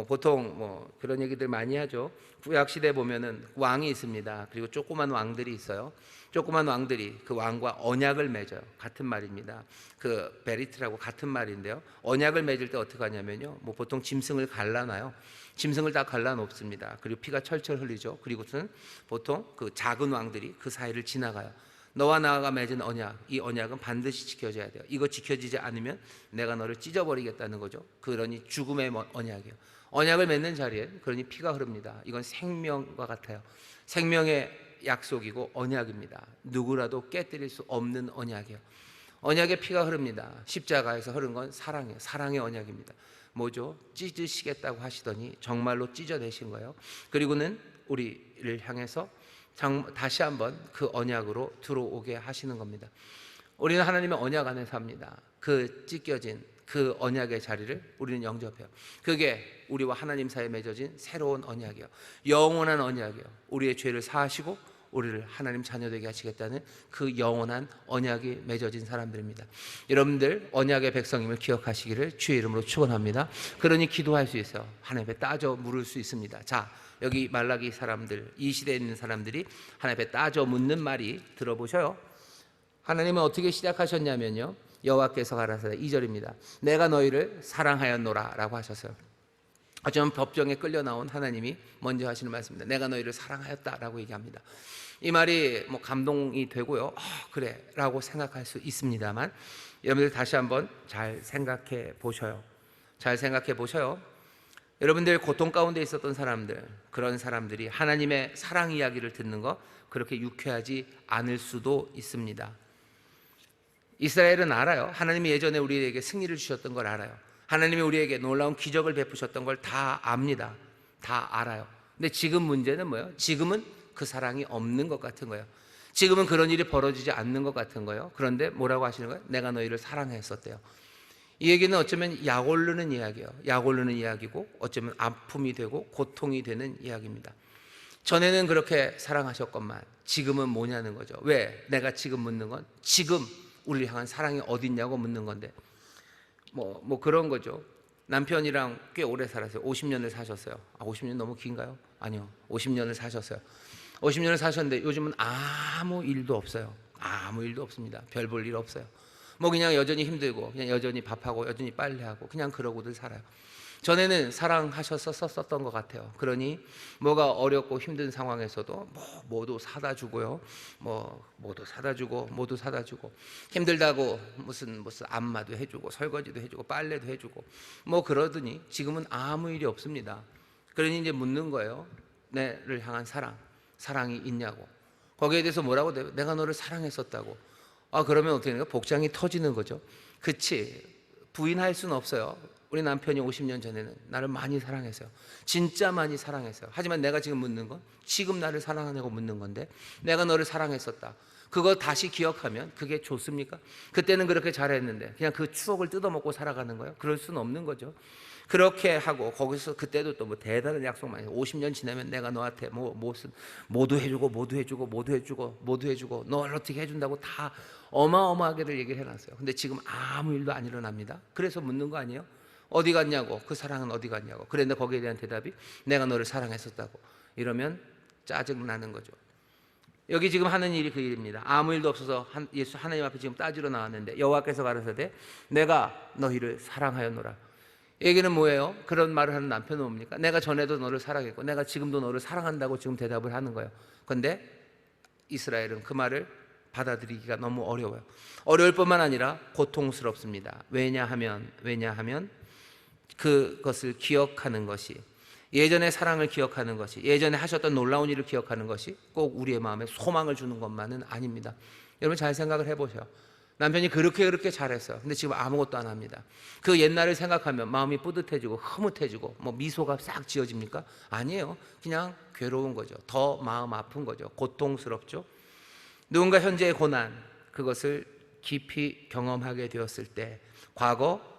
보통 그런 얘기들 많이 하죠. 구약 시대 보면은 왕이 있습니다. 그리고 조그만 왕들이 있어요. 조그만 왕들이 그 왕과 언약을 맺어요. 같은 말입니다. 그 베리트라고 같은 말인데요. 언약을 맺을 때 어떻게 하냐면요, 보통 짐승을 갈라놔요. 짐승을 다 갈라놓습니다. 그리고 피가 철철 흘리죠. 그리고는 보통 그 작은 왕들이 그 사이를 지나가요. 너와 나가 맺은 언약, 이 언약은 반드시 지켜져야 돼요. 이거 지켜지지 않으면 내가 너를 찢어버리겠다는 거죠. 그러니 죽음의 언약이에요. 언약을 맺는 자리에 그러니 피가 흐릅니다. 이건 생명과 같아요. 생명의 약속이고 언약입니다. 누구라도 깨뜨릴 수 없는 언약이에요. 언약의 피가 흐릅니다. 십자가에서 흐른 건 사랑이에요. 사랑의 언약입니다. 뭐죠? 찢으시겠다고 하시더니 정말로 찢어내신 거예요. 그리고는 우리를 향해서 다시 한번 그 언약으로 들어오게 하시는 겁니다. 우리는 하나님의 언약 안에 삽니다. 그 찢겨진 그 언약의 자리를 우리는 영접해요. 그게 우리와 하나님 사이에 맺어진 새로운 언약이에요. 영원한 언약이에요. 우리의 죄를 사하시고 우리를 하나님 자녀되게 하시겠다는 그 영원한 언약이 맺어진 사람들입니다. 여러분들 언약의 백성임을 기억하시기를 주의 이름으로 축원합니다. 그러니 기도할 수 있어요. 하나님 앞에 따져 물을 수 있습니다. 자, 여기 말라기 사람들, 이 시대에 있는 사람들이 하나님 앞에 따져 묻는 말이 들어보셔요. 하나님은 어떻게 시작하셨냐면요, 여호와께서 가라사대 2절입니다. 내가 너희를 사랑하였노라 라고 하셨어요. 어쩌면 법정에 끌려 나온 하나님이 먼저 하시는 말씀입니다. 내가 너희를 사랑하였다라고 얘기합니다. 이 말이 뭐 감동이 되고요, 그래 라고 생각할 수 있습니다만, 여러분들 다시 한번 잘 생각해 보셔요. 잘 생각해 보셔요. 여러분들 고통 가운데 있었던 사람들, 그런 사람들이 하나님의 사랑 이야기를 듣는 거 그렇게 유쾌하지 않을 수도 있습니다. 이스라엘은 알아요. 하나님이 예전에 우리에게 승리를 주셨던 걸 알아요. 하나님이 우리에게 놀라운 기적을 베푸셨던 걸 다 압니다. 다 알아요. 근데 지금 문제는 뭐예요? 지금은 그 사랑이 없는 것 같은 거예요. 지금은 그런 일이 벌어지지 않는 것 같은 거예요. 그런데 뭐라고 하시는 거예요? 내가 너희를 사랑했었대요. 이 얘기는 어쩌면 약 오르는 이야기예요. 약 오르는 이야기고 어쩌면 아픔이 되고 고통이 되는 이야기입니다. 전에는 그렇게 사랑하셨건만 지금은 뭐냐는 거죠. 왜? 내가 지금 묻는 건 지금 우리를 향한 사랑이 어딨냐고 묻는 건데, 뭐 그런 거죠. 남편이랑 꽤 오래 살았어요. 50년을 사셨어요. 50년 너무 긴가요? 아니요, 50년을 사셨어요. 50년을 사셨는데 요즘은 아무 일도 없어요. 아무 일도 없습니다. 별 볼 일 없어요. 뭐 그냥 여전히 힘들고 그냥 여전히 밥하고 여전히 빨래하고 그냥 그러고들 살아요. 전에는 사랑하셨었던 것 같아요. 그러니 뭐가 어렵고 힘든 상황에서도 모두 사다 주고요. 모두 사다 주고 힘들다고 무슨 안마도 해주고 설거지도 해주고 빨래도 해주고 뭐 그러더니 지금은 아무 일이 없습니다. 그러니 이제 묻는 거예요. 내를 향한 사랑이 있냐고. 거기에 대해서 뭐라고 돼요? 내가 너를 사랑했었다고. 그러면 어떻게 되는가? 복장이 터지는 거죠. 그치, 부인할 수는 없어요. 우리 남편이 50년 전에는 나를 많이 사랑했어요. 진짜 많이 사랑했어요. 하지만 내가 지금 묻는 건 지금 나를 사랑하냐고 묻는 건데, 내가 너를 사랑했었다. 그거 다시 기억하면 그게 좋습니까? 그때는 그렇게 잘했는데 그냥 그 추억을 뜯어먹고 살아가는 거예요? 그럴 수는 없는 거죠. 그렇게 하고 거기서 그때도 또 뭐 대단한 약속 많이 해요. 50년 지나면 내가 너한테 모두 해주고 널 어떻게 해준다고 다 어마어마하게들 얘기를 해놨어요. 근데 지금 아무 일도 안 일어납니다. 그래서 묻는 거 아니에요? 어디 갔냐고. 그 사랑은 어디 갔냐고. 그런데 거기에 대한 대답이 내가 너를 사랑했었다고. 이러면 짜증나는 거죠. 여기 지금 하는 일이 그 일입니다. 아무 일도 없어서 예수 하나님 앞에 지금 따지러 나왔는데 여호와께서 가라사대 내가 너희를 사랑하였노라. 얘기는 뭐예요? 그런 말을 하는 남편은 뭡니까? 내가 전에도 너를 사랑했고 내가 지금도 너를 사랑한다고 지금 대답을 하는 거예요. 그런데 이스라엘은 그 말을 받아들이기가 너무 어려워요. 어려울 뿐만 아니라 고통스럽습니다. 왜냐하면 그것을 기억하는 것이, 예전의 사랑을 기억하는 것이, 예전에 하셨던 놀라운 일을 기억하는 것이 꼭 우리의 마음에 소망을 주는 것만은 아닙니다. 여러분 잘 생각을 해보세요. 남편이 그렇게 잘했어요. 근데 지금 아무것도 안 합니다. 그 옛날을 생각하면 마음이 뿌듯해지고 흐뭇해지고 뭐 미소가 싹 지어집니까? 아니에요. 그냥 괴로운 거죠. 더 마음 아픈 거죠. 고통스럽죠. 누군가 현재의 고난, 그것을 깊이 경험하게 되었을 때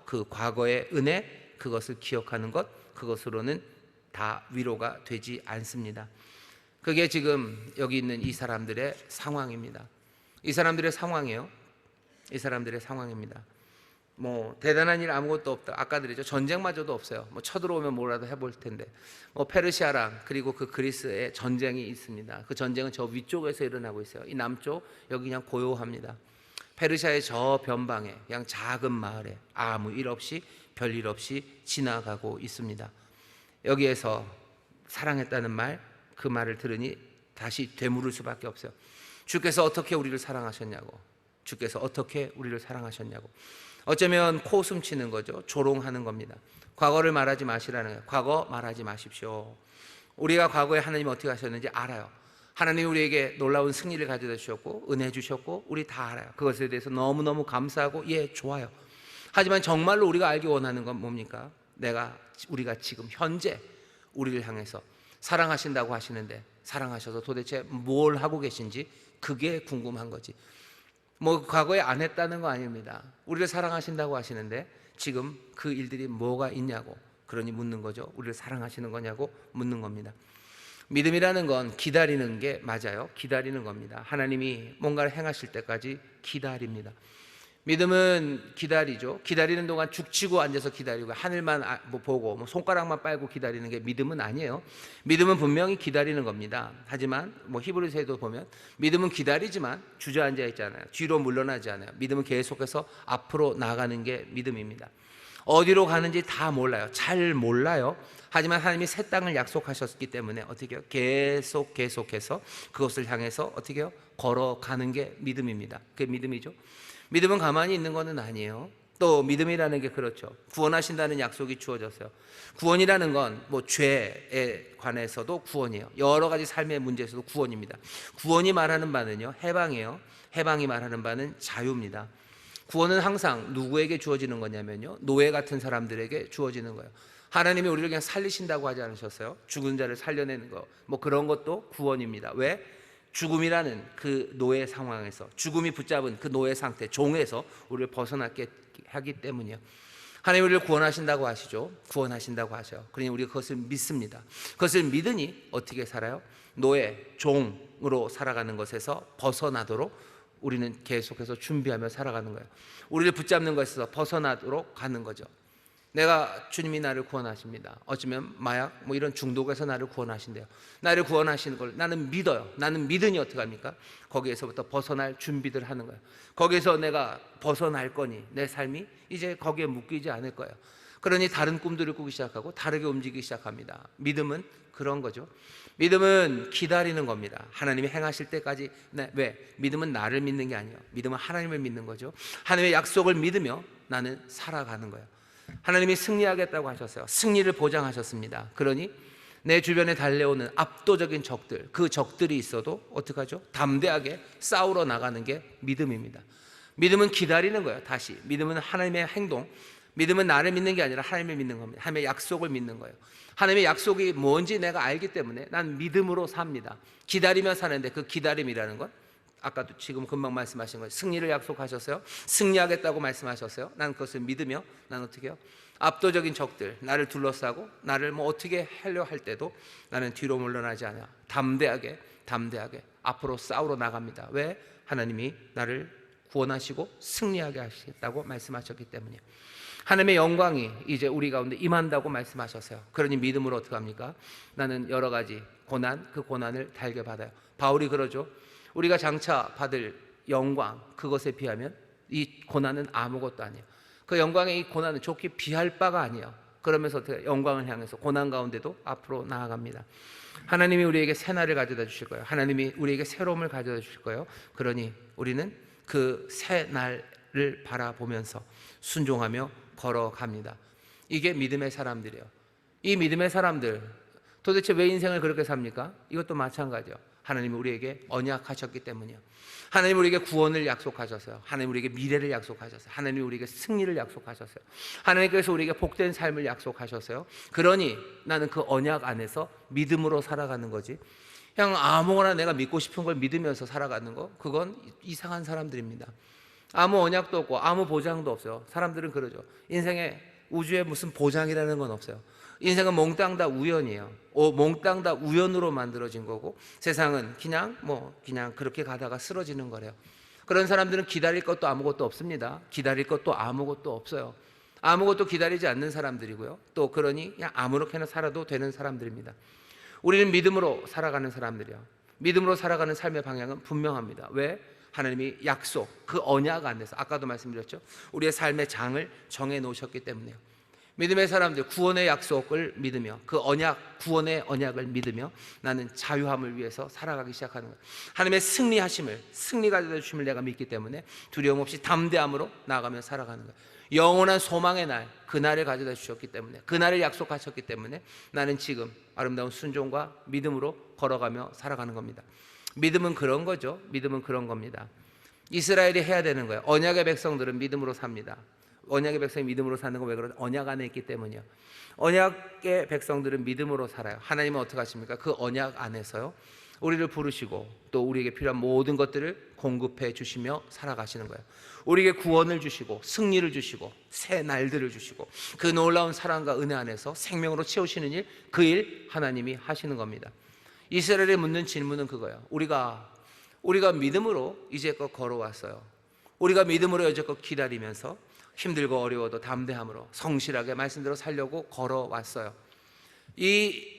그 과거의 은혜, 그것을 기억하는 것, 그것으로는 다 위로가 되지 않습니다. 그게 지금 여기 있는 이 사람들의 상황입니다. 이 사람들의 상황이에요. 이 사람들의 상황입니다. 뭐 대단한 일 아무것도 없다. 아까 그랬죠. 전쟁마저도 없어요. 뭐 쳐들어오면 뭐라도 해볼 텐데. 뭐 페르시아랑 그리고 그 그리스의 전쟁이 있습니다. 그 전쟁은 저 위쪽에서 일어나고 있어요. 이 남쪽 여기 그냥 고요합니다. 페르시아의 저 변방에 그냥 작은 마을에 아무 일 없이 별일 없이 지나가고 있습니다. 여기에서 사랑했다는 말, 그 말을 들으니 다시 되물을 수밖에 없어요. 주께서 어떻게 우리를 사랑하셨냐고, 주께서 어떻게 우리를 사랑하셨냐고. 어쩌면 코웃음 치는 거죠. 조롱하는 겁니다. 과거를 말하지 마시라는 거예요. 과거 말하지 마십시오. 우리가 과거에 하나님이 어떻게 하셨는지 알아요. 하나님이 우리에게 놀라운 승리를 가져다 주셨고 은혜 주셨고 우리 다 알아요. 그것에 대해서 너무너무 감사하고 예, 좋아요. 하지만 정말로 우리가 알기 원하는 건 뭡니까? 우리가 지금 현재 우리를 향해서 사랑하신다고 하시는데 사랑하셔서 도대체 뭘 하고 계신지 그게 궁금한 거지. 뭐 과거에 안 했다는 거 아닙니다. 우리를 사랑하신다고 하시는데 지금 그 일들이 뭐가 있냐고, 그러니 묻는 거죠. 우리를 사랑하시는 거냐고 묻는 겁니다. 믿음이라는 건 기다리는 게 맞아요. 기다리는 겁니다. 하나님이 뭔가를 행하실 때까지 기다립니다. 믿음은 기다리죠. 기다리는 동안 죽치고 앉아서 기다리고 하늘만 보고 손가락만 빨고 기다리는 게 믿음은 아니에요. 믿음은 분명히 기다리는 겁니다. 하지만 히브리서에도 보면 믿음은 기다리지만 주저앉아 있잖아요. 뒤로 물러나지 않아요. 믿음은 계속해서 앞으로 나가는 게 믿음입니다. 어디로 가는지 다 몰라요. 잘 몰라요. 하지만 하나님이 새 땅을 약속하셨기 때문에 어떻게 해요? 계속해서 그것을 향해서 어떻게 해요? 걸어가는 게 믿음입니다. 그게 믿음이죠. 믿음은 가만히 있는 것은 아니에요. 또 믿음이라는 게 그렇죠. 구원하신다는 약속이 주어졌어요. 구원이라는 건 죄에 관해서도 구원이에요. 여러 가지 삶의 문제에서도 구원입니다. 구원이 말하는 바는요, 해방이에요. 해방이 말하는 바는 자유입니다. 구원은 항상 누구에게 주어지는 거냐면요, 노예 같은 사람들에게 주어지는 거예요. 하나님이 우리를 그냥 살리신다고 하지 않으셨어요? 죽은 자를 살려내는 거, 그런 것도 구원입니다. 왜? 죽음이라는 그 노예 상황에서, 죽음이 붙잡은 그 노예 상태, 종에서 우리를 벗어나게 하기 때문이에요. 하나님 우리를 구원하신다고 하시죠. 구원하신다고 하셔요. 그러니 우리가 그것을 믿습니다. 그것을 믿으니 어떻게 살아요? 노예, 종으로 살아가는 것에서 벗어나도록 우리는 계속해서 준비하며 살아가는 거예요. 우리를 붙잡는 것에서 벗어나도록 가는 거죠. 내가 주님이 나를 구원하십니다. 어쩌면 마약 이런 중독에서 나를 구원하신대요. 나를 구원하시는 걸 나는 믿어요. 나는 믿으니 어떻게 합니까? 거기에서부터 벗어날 준비들 하는 거예요. 거기에서 내가 벗어날 거니 내 삶이 이제 거기에 묶이지 않을 거예요. 그러니 다른 꿈들을 꾸기 시작하고 다르게 움직이기 시작합니다. 믿음은 그런 거죠. 믿음은 기다리는 겁니다. 하나님이 행하실 때까지. 왜? 믿음은 나를 믿는 게 아니에요. 믿음은 하나님을 믿는 거죠. 하나님의 약속을 믿으며 나는 살아가는 거예요. 하나님이 승리하겠다고 하셨어요. 승리를 보장하셨습니다. 그러니 내 주변에 달려오는 압도적인 적들, 그 적들이 있어도 어떡하죠? 담대하게 싸우러 나가는 게 믿음입니다. 믿음은 기다리는 거예요. 다시 믿음은 하나님의 행동, 믿음은 나를 믿는 게 아니라 하나님을 믿는 겁니다. 하나님의 약속을 믿는 거예요. 하나님의 약속이 뭔지 내가 알기 때문에 난 믿음으로 삽니다. 기다리며 사는데 그 기다림이라는 건 아까도 지금 금방 말씀하신 거예요. 승리를 약속하셨어요. 승리하겠다고 말씀하셨어요. 난 그것을 믿으며 난 어떻게 해요? 압도적인 적들, 나를 둘러싸고 나를 어떻게 하려 할 때도 나는 뒤로 물러나지 않아. 담대하게 앞으로 싸우러 나갑니다. 왜? 하나님이 나를 구원하시고 승리하게 하시겠다고 말씀하셨기 때문이에요. 하나님의 영광이 이제 우리 가운데 임한다고 말씀하셨어요. 그러니 믿음으로 어떻게 합니까? 나는 여러 가지 고난, 그 고난을 달게 받아요. 바울이 그러죠. 우리가 장차 받을 영광, 그것에 비하면 이 고난은 아무것도 아니에요. 그 영광의 이 고난은 좋게 비할 바가 아니에요. 그러면서 영광을 향해서 고난 가운데도 앞으로 나아갑니다. 하나님이 우리에게 새날을 가져다 주실 거예요. 하나님이 우리에게 새로움을 가져다 주실 거예요. 그러니 우리는 그 새날을 바라보면서 순종하며 걸어갑니다. 이게 믿음의 사람들이에요. 이 믿음의 사람들 도대체 왜 인생을 그렇게 삽니까? 이것도 마찬가지예요. 하나님이 우리에게 언약하셨기 때문이에요. 하나님 우리에게 구원을 약속하셨어요. 하나님 우리에게 미래를 약속하셨어요. 하나님 우리에게 승리를 약속하셨어요. 하나님께서 우리에게 복된 삶을 약속하셨어요. 그러니 나는 그 언약 안에서 믿음으로 살아가는 거지, 그냥 아무거나 내가 믿고 싶은 걸 믿으면서 살아가는 거, 그건 이상한 사람들입니다. 아무 언약도 없고 아무 보장도 없어요. 사람들은 그러죠. 인생에 우주에 무슨 보장이라는 건 없어요. 인생은 몽땅 다 우연이에요. 몽땅 다 우연으로 만들어진 거고 세상은 그냥 그렇게 가다가 쓰러지는 거래요. 그런 사람들은 기다릴 것도 아무것도 없습니다. 기다릴 것도 아무것도 없어요. 아무것도 기다리지 않는 사람들이고요. 또 그러니 그냥 아무렇게나 살아도 되는 사람들입니다. 우리는 믿음으로 살아가는 사람들이요. 믿음으로 살아가는 삶의 방향은 분명합니다. 왜? 하나님이 약속, 그 언약 안에서 아까도 말씀드렸죠. 우리의 삶의 장을 정해 놓으셨기 때문에요. 믿음의 사람들, 구원의 약속을 믿으며 그 언약, 구원의 언약을 믿으며 나는 자유함을 위해서 살아가기 시작하는 거예요. 하나님의 승리 가져다 주심을 내가 믿기 때문에 두려움 없이 담대함으로 나아가며 살아가는 거예요. 영원한 소망의 날, 그날을 가져다 주셨기 때문에, 그날을 약속하셨기 때문에 나는 지금 아름다운 순종과 믿음으로 걸어가며 살아가는 겁니다. 믿음은 그런 거죠. 믿음은 그런 겁니다. 이스라엘이 해야 되는 거예요. 언약의 백성들은 믿음으로 삽니다. 언약의 백성이 믿음으로 사는 건 왜 그러냐? 언약 안에 있기 때문이요. 언약의 백성들은 믿음으로 살아요. 하나님은 어떻게 하십니까? 그 언약 안에서요, 우리를 부르시고 또 우리에게 필요한 모든 것들을 공급해 주시며 살아가시는 거예요. 우리에게 구원을 주시고 승리를 주시고 새 날들을 주시고 그 놀라운 사랑과 은혜 안에서 생명으로 채우시는 일, 그 일 하나님이 하시는 겁니다. 이스라엘이 묻는 질문은 그거예요. 우리가 믿음으로 이제껏 걸어왔어요. 우리가 믿음으로 여태껏 기다리면서 힘들고 어려워도 담대함으로 성실하게 말씀대로 살려고 걸어왔어요.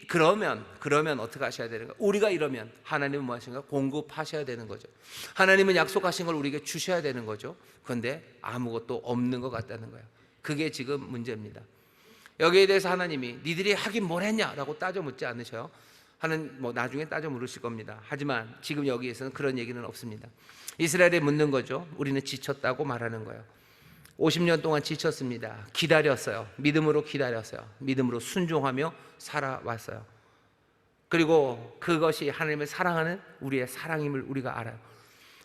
그러면 어떻게 하셔야 되는가? 우리가 이러면 하나님은 뭐 하시는가? 공급하셔야 되는 거죠. 하나님은 약속하신 걸 우리에게 주셔야 되는 거죠. 그런데 아무것도 없는 것 같다는 거예요. 그게 지금 문제입니다. 여기에 대해서 하나님이 니들이 하긴 뭘 했냐라고 따져 묻지 않으셔요. 하는 뭐 나중에 따져 물으실 겁니다. 하지만 지금 여기에서는 그런 얘기는 없습니다. 이스라엘에 묻는 거죠. 우리는 지쳤다고 말하는 거예요. 50년 동안 지쳤습니다. 기다렸어요. 믿음으로 기다렸어요. 믿음으로 순종하며 살아왔어요. 그리고 그것이 하나님을 사랑하는 우리의 사랑임을 우리가 알아요.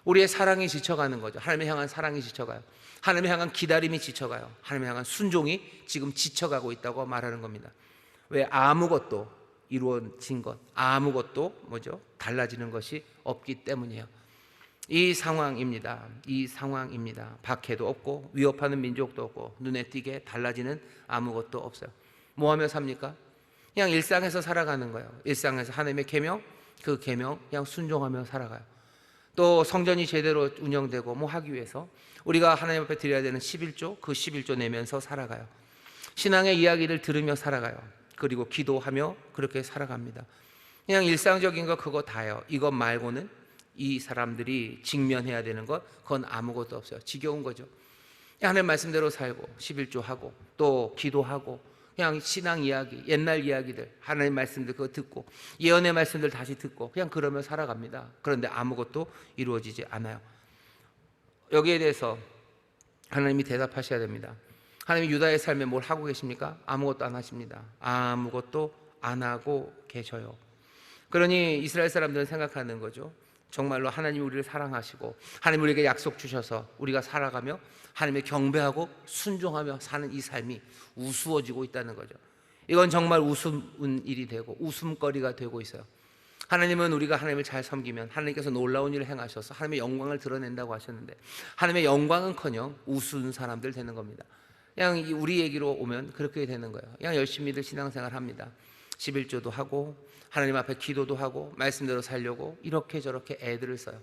우리의 사랑이 지쳐가는 거죠. 하나님을 향한 사랑이 지쳐가요. 하나님을 향한 기다림이 지쳐가요. 하나님을 향한 순종이 지금 지쳐가고 있다고 말하는 겁니다. 왜? 아무것도 이루어진 것, 아무것도 달라지는 것이 없기 때문이에요. 이 상황입니다. 박해도 없고 위협하는 민족도 없고 눈에 띄게 달라지는 아무것도 없어요. 뭐 하며 삽니까? 그냥 일상에서 살아가는 거예요. 일상에서 하나님의 계명, 그 계명 그냥 순종하며 살아가요. 또 성전이 제대로 운영되고 뭐 하기 위해서 우리가 하나님 앞에 드려야 되는 11조, 그 11조 내면서 살아가요. 신앙의 이야기를 들으며 살아가요. 그리고 기도하며 그렇게 살아갑니다. 그냥 일상적인 거 그거 다예요. 이것 말고는 이 사람들이 직면해야 되는 것, 그건 아무것도 없어요. 지겨운 거죠. 하나님 말씀대로 살고 11조 하고 또 기도하고 그냥 신앙 이야기, 옛날 이야기들, 하나님 말씀들 그거 듣고 예언의 말씀들 다시 듣고 그냥 그러며 살아갑니다. 그런데 아무것도 이루어지지 않아요. 여기에 대해서 하나님이 대답하셔야 됩니다. 하나님이 유다의 삶에 뭘 하고 계십니까? 아무것도 안 하십니다. 아무것도 안 하고 계셔요. 그러니 이스라엘 사람들은 생각하는 거죠. 정말로 하나님이 우리를 사랑하시고 하나님 우리에게 약속 주셔서 우리가 살아가며 하나님의 경배하고 순종하며 사는 이 삶이 우스워지고 있다는 거죠. 이건 정말 우스운 일이 되고 웃음거리가 되고 있어요. 하나님은 우리가 하나님을 잘 섬기면 하나님께서 놀라운 일을 행하셔서 하나님의 영광을 드러낸다고 하셨는데 하나님의 영광은커녕 우스운 사람들 되는 겁니다. 그냥 우리 얘기로 오면 그렇게 되는 거예요. 그냥 열심히들 신앙생활 합니다. 11조도 하고 하나님 앞에 기도도 하고 말씀대로 살려고 이렇게 저렇게 애들을 써요.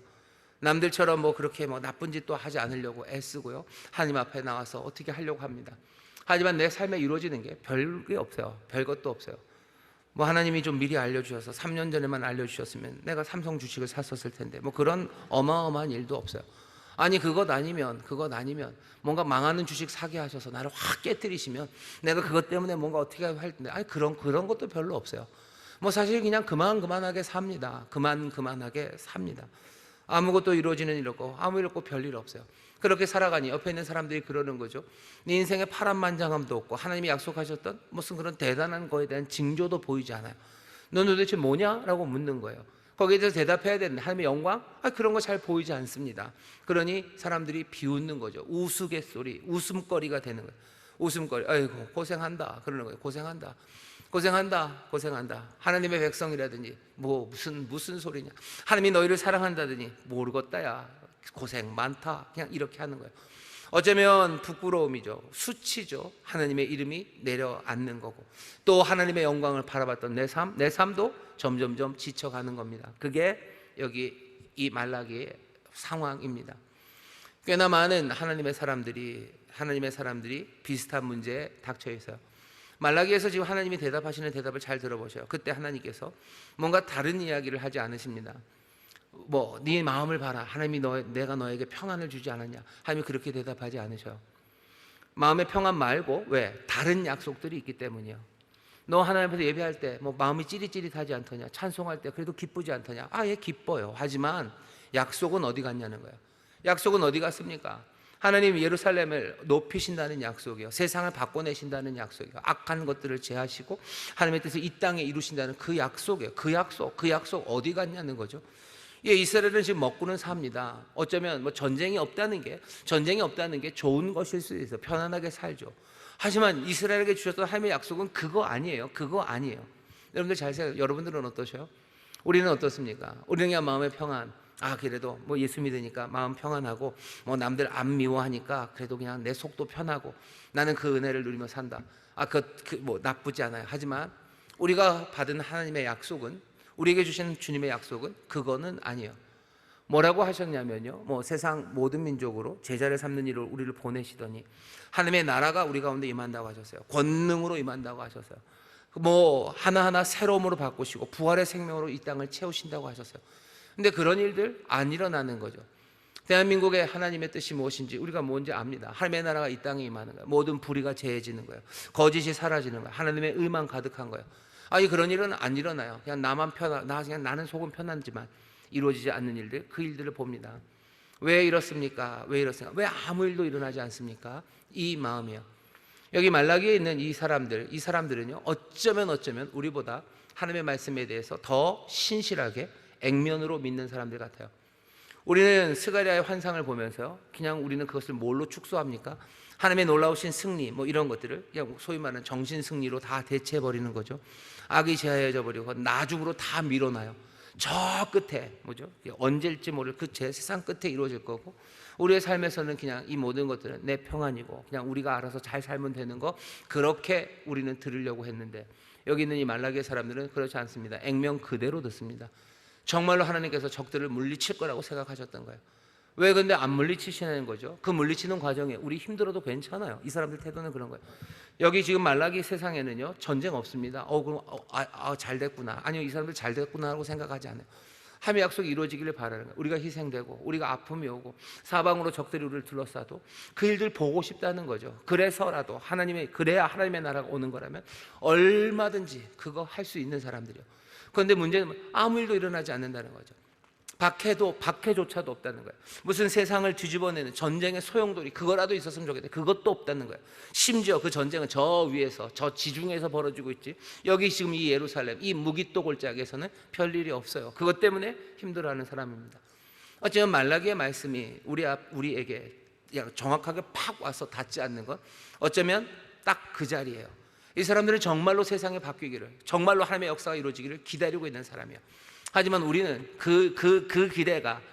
남들처럼 그렇게 나쁜 짓도 하지 않으려고 애쓰고요. 하나님 앞에 나와서 어떻게 하려고 합니다. 하지만 내 삶에 이루어지는 게 별게 없어요. 별것도 없어요. 하나님이 좀 미리 알려주셔서 3년 전에만 알려주셨으면 내가 삼성 주식을 샀었을 텐데 그런 어마어마한 일도 없어요. 아니 그것 아니면 뭔가 망하는 주식 사게 하셔서 나를 확 깨뜨리시면 내가 그것 때문에 뭔가 어떻게 할 텐데 아니 그런 것도 별로 없어요. 사실 그냥 그만하게 삽니다. 그만하게 삽니다. 아무것도 이루어지는 일 없고 아무 일 없고 별일 없어요. 그렇게 살아가니 옆에 있는 사람들이 그러는 거죠. 네 인생에 파란만장함도 없고 하나님이 약속하셨던 무슨 그런 대단한 거에 대한 징조도 보이지 않아요. 넌 도대체 뭐냐? 라고 묻는 거예요. 거기에 대해서 대답해야 되는데 하나님의 영광? 그런 거 잘 보이지 않습니다. 그러니 사람들이 비웃는 거죠. 우스갯소리, 웃음거리가 되는 거예요. 웃음거리. 아이고 고생한다 그러는 거예요. 고생한다. 하나님의 백성이라더니 무슨 소리냐. 하나님이 너희를 사랑한다더니 모르겠다야. 고생 많다. 그냥 이렇게 하는 거예요. 어쩌면 부끄러움이죠. 수치죠. 하나님의 이름이 내려앉는 거고 또 하나님의 영광을 바라봤던 내 삶도 점점점 지쳐가는 겁니다. 그게 여기 이 말라기의 상황입니다. 꽤나 많은 하나님의 사람들이 비슷한 문제에 닥쳐 있어요. 말라기에서 지금 하나님이 대답하시는 대답을 잘 들어보셔요. 그때 하나님께서 뭔가 다른 이야기를 하지 않으십니다. 네 마음을 봐라. 하나님이 내가 너에게 평안을 주지 않았냐. 하나님이 그렇게 대답하지 않으셔요. 마음의 평안 말고 왜? 다른 약속들이 있기 때문이요. 너 하나님 앞에서 예배할 때 뭐 마음이 찌릿찌릿하지 않더냐? 찬송할 때 그래도 기쁘지 않더냐? 아, 예, 기뻐요. 하지만 약속은 어디 갔냐는 거예요. 약속은 어디 갔습니까? 하나님 예루살렘을 높이신다는 약속이요, 세상을 바꿔내신다는 약속이요, 악한 것들을 제하시고 하나님의 뜻을 이 땅에 이루신다는 그 약속이에요. 그 약속 어디 갔냐는 거죠. 예, 이스라엘은 지금 먹고는 삽니다. 어쩌면 뭐 전쟁이 없다는 게 좋은 것일 수도 있어요. 편안하게 살죠. 하지만 이스라엘에게 주셨던 하나님의 약속은 그거 아니에요. 여러분들 잘 생각해요. 여러분들은 어떠셔요? 우리는 어떻습니까? 우리는 그냥 마음의 평안. 아, 그래도 뭐 예수 믿으니까 마음 평안하고, 뭐 남들 안 미워하니까 그래도 그냥 내 속도 편하고, 나는 그 은혜를 누리며 산다. 아, 뭐 나쁘지 않아요. 하지만 우리가 받은 하나님의 약속은, 우리에게 주신 주님의 약속은 그거는 아니에요. 뭐라고 하셨냐면요, 뭐 세상 모든 민족으로 제자를 삼는 일을 우리를 보내시더니 하나님의 나라가 우리 가운데 임한다고 하셨어요. 권능으로 임한다고 하셨어요. 뭐 하나하나 새로움으로 바꾸시고 부활의 생명으로 이 땅을 채우신다고 하셨어요. 근데 그런 일들 안 일어나는 거죠. 대한민국의 하나님의 뜻이 무엇인지 우리가 뭔지 압니다. 하나님의 나라가 이 땅에 임하는 거예요. 모든 불의가 제해지는 거예요. 거짓이 사라지는 거예요. 하나님의 의만 가득한 거예요. 아니, 그런 일은 안 일어나요. 그냥 나는 속은 편한지만 이루어지지 않는 일들, 그 일들을 봅니다. 왜 이렇습니까? 왜 아무 일도 일어나지 않습니까? 이 마음이에요. 여기 말라기에 있는 이 사람들은요, 어쩌면 우리보다 하나님의 말씀에 대해서 더 신실하게 액면으로 믿는 사람들 같아요. 우리는 스가랴의 환상을 보면서 그냥 우리는 그것을 뭘로 축소합니까? 하나님의 놀라우신 승리, 뭐 이런 것들을 그냥 소위 말하는 정신 승리로 다 대체해 버리는 거죠. 악이 제하여져 버리고 나중으로 다 밀어놔요. 저 끝에 뭐죠? 언제일지 모를 그 세상 끝에 이루어질 거고, 우리의 삶에서는 그냥 이 모든 것들은 내 평안이고 그냥 우리가 알아서 잘 살면 되는 거, 그렇게 우리는 들으려고 했는데 여기 있는 이 말라기의 사람들은 그렇지 않습니다. 액면 그대로 듣습니다. 정말로 하나님께서 적들을 물리칠 거라고 생각하셨던 거예요. 왜 근데 안 물리치시는 거죠? 그 물리치는 과정에 우리 힘들어도 괜찮아요. 이 사람들 태도는 그런 거예요. 여기 지금 말라기 세상에는요, 전쟁 없습니다. 그럼 잘 됐구나. 아니요, 이 사람들 잘 됐구나 하고 생각하지 않아요. 하나님의 약속이 이루어지기를 바라는 거예요. 우리가 희생되고 우리가 아픔이 오고 사방으로 적들이 우리를 둘러싸도 그 일들 보고 싶다는 거죠. 그래서라도 그래야 하나님의 나라가 오는 거라면 얼마든지 그거 할 수 있는 사람들이요. 그런데 문제는 아무 일도 일어나지 않는다는 거죠. 박해조차도 없다는 거예요. 무슨 세상을 뒤집어내는 전쟁의 소용돌이 그거라도 있었으면 좋겠다. 그것도 없다는 거예요. 심지어 그 전쟁은 저 위에서, 저 지중해에서 벌어지고 있지, 여기 지금 이 예루살렘, 이 무기또 골짜기에서는 별일이 없어요. 그것 때문에 힘들어하는 사람입니다. 어쩌면 말라기의 말씀이 우리에게 정확하게 팍 와서 닿지 않는 것, 어쩌면 딱 그 자리예요. 이 사람들은 정말로 세상이 바뀌기를, 정말로 하나님의 역사가 이루어지기를 기다리고 있는 사람이에요. 하지만 우리는 그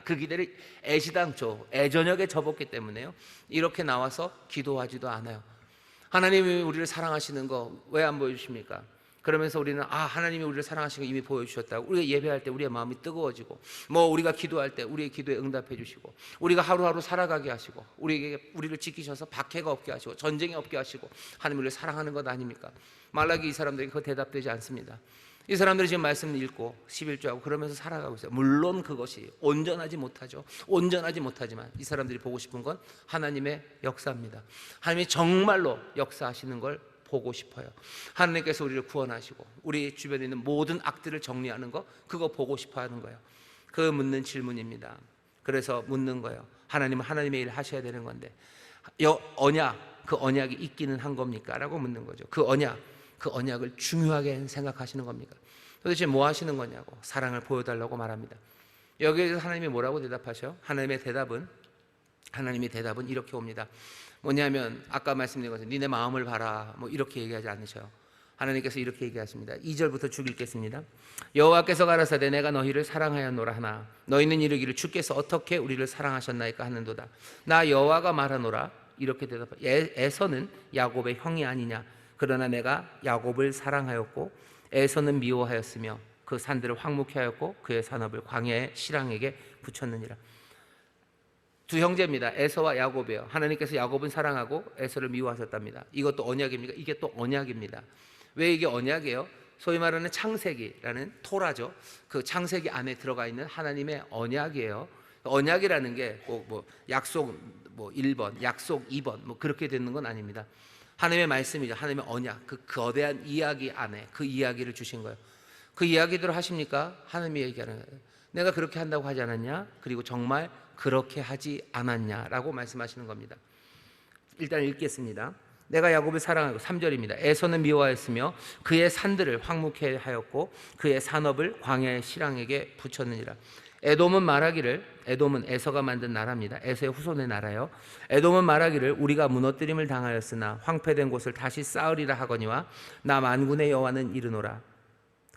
기대를 애시당초 애저녁에 접었기 때문에요, 이렇게 나와서 기도하지도 않아요. 하나님이 우리를 사랑하시는 거 왜 안 보여주십니까? 그러면서 우리는 하나님이 우리를 사랑하시는 거 이미 보여주셨다고, 우리가 예배할 때 우리의 마음이 뜨거워지고, 뭐 우리가 기도할 때 우리의 기도에 응답해 주시고, 우리가 하루하루 살아가게 하시고, 우리를 지키셔서 박해가 없게 하시고 전쟁이 없게 하시고 하나님 우리를 사랑하는 것 아닙니까? 말라기 이 사람들에게 그 대답되지 않습니다. 이 사람들이 지금 말씀을 읽고 11조하고 그러면서 살아가고 있어요. 물론 그것이 온전하지 못하지만 이 사람들이 보고 싶은 건 하나님의 역사입니다. 하나님이 정말로 역사하시는 걸 보고 싶어요. 하나님께서 우리를 구원하시고 우리 주변에 있는 모든 악들을 정리하는 거, 그거 보고 싶어 하는 거예요. 그 묻는 질문입니다. 그래서 묻는 거예요. 하나님은 하나님의 일을 하셔야 되는 건데 그 언약이 있기는 한 겁니까? 라고 묻는 거죠. 그 언약을 중요하게 생각하시는 겁니까? 도대체 뭐 하시는 거냐고, 사랑을 보여달라고 말합니다. 여기에서 하나님이 뭐라고 대답하셔? 하나님의 대답은 이렇게 옵니다. 뭐냐면 아까 말씀드린 것처럼 니네 마음을 봐라, 뭐 이렇게 얘기하지 않으셔요. 하나님께서 이렇게 얘기하십니다. 2절부터 쭉 읽겠습니다. 여호와께서 가라사대 내가 너희를 사랑하였노라 하나 너희는 이르기를 주께서 어떻게 우리를 사랑하셨나이까 하는도다. 나 여호와가 말하노라 이렇게 대답하. 에서는 야곱의 형이 아니냐? 그러나 내가 야곱을 사랑하였고 에서는 미워하였으며 그 산들을 황무케 하였고 그의 산업을 광야의 실랑에게 붙였느니라. 두 형제입니다. 에서와 야곱이에요. 하나님께서 야곱은 사랑하고 에서를 미워하셨답니다. 이것도 언약입니까? 이게 또 언약입니다. 왜 이게 언약이에요? 소위 말하는 창세기라는 토라죠. 그 창세기 안에 들어가 있는 하나님의 언약이에요. 언약이라는 게 꼭 뭐 약속 뭐 1번, 약속 2번 뭐 그렇게 되는 건 아닙니다. 하나님의 말씀이죠. 하나님의 언약, 그 거대한 이야기 안에 그 이야기를 주신 거예요. 그 이야기대로 하십니까? 하나님이 얘기하는 거예요. 내가 그렇게 한다고 하지 않았냐? 그리고 정말 그렇게 하지 않았냐라고 말씀하시는 겁니다. 일단 읽겠습니다. 내가 야곱을 사랑하고 3절입니다. 에서는 미워하였으며 그의 산들을 황무케 하였고 그의 산업을 광야의 실랑에게 붙였느니라. 에돔은 말하기를, 에돔은 에서가 만든 나라입니다. 에서의 후손의 나라요. 에돔은 말하기를 우리가 무너뜨림을 당하였으나 황폐된 곳을 다시 쌓으리라 하거니와 나 만군의 여호와는 이르노라.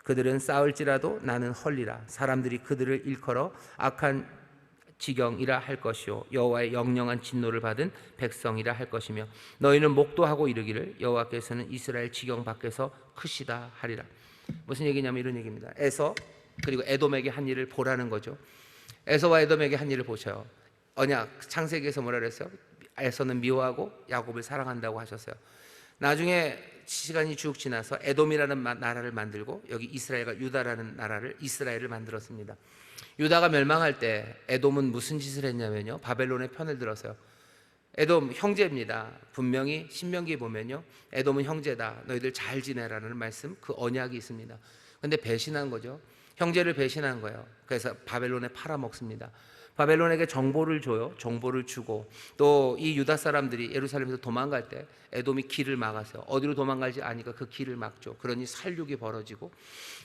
그들은 쌓을지라도 나는 헐리라. 사람들이 그들을 일컬어 악한 지경이라 할 것이요 여호와의 영영한 진노를 받은 백성이라 할 것이며 너희는 목도하고 이르기를 여호와께서는 이스라엘 지경 밖에서 크시다 하리라. 무슨 얘기냐면 이런 얘기입니다. 에서 그리고 에돔에게 한 일을 보라는 거죠. 에서와 에돔에게 한 일을 보셔요. 언약 창세기에서 뭐라 그랬어요? 에서는 미워하고 야곱을 사랑한다고 하셨어요. 나중에 시간이 쭉 지나서 에돔이라는 나라를 만들고 여기 이스라엘과 유다라는 나라를 이스라엘을 만들었습니다. 유다가 멸망할 때 에돔은 무슨 짓을 했냐면요, 바벨론의 편을 들었어요. 에돔 형제입니다. 분명히 신명기에 보면요, 에돔은 형제다, 너희들 잘 지내라는 말씀, 그 언약이 있습니다. 근데 배신한 거죠. 형제를 배신한 거예요. 그래서 바벨론에 팔아먹습니다. 바벨론에게 정보를 줘요. 정보를 주고 또 이 유다 사람들이 예루살렘에서 도망갈 때 에돔이 길을 막았어요. 어디로 도망갈지 아니까 그 길을 막죠. 그러니 살육이 벌어지고,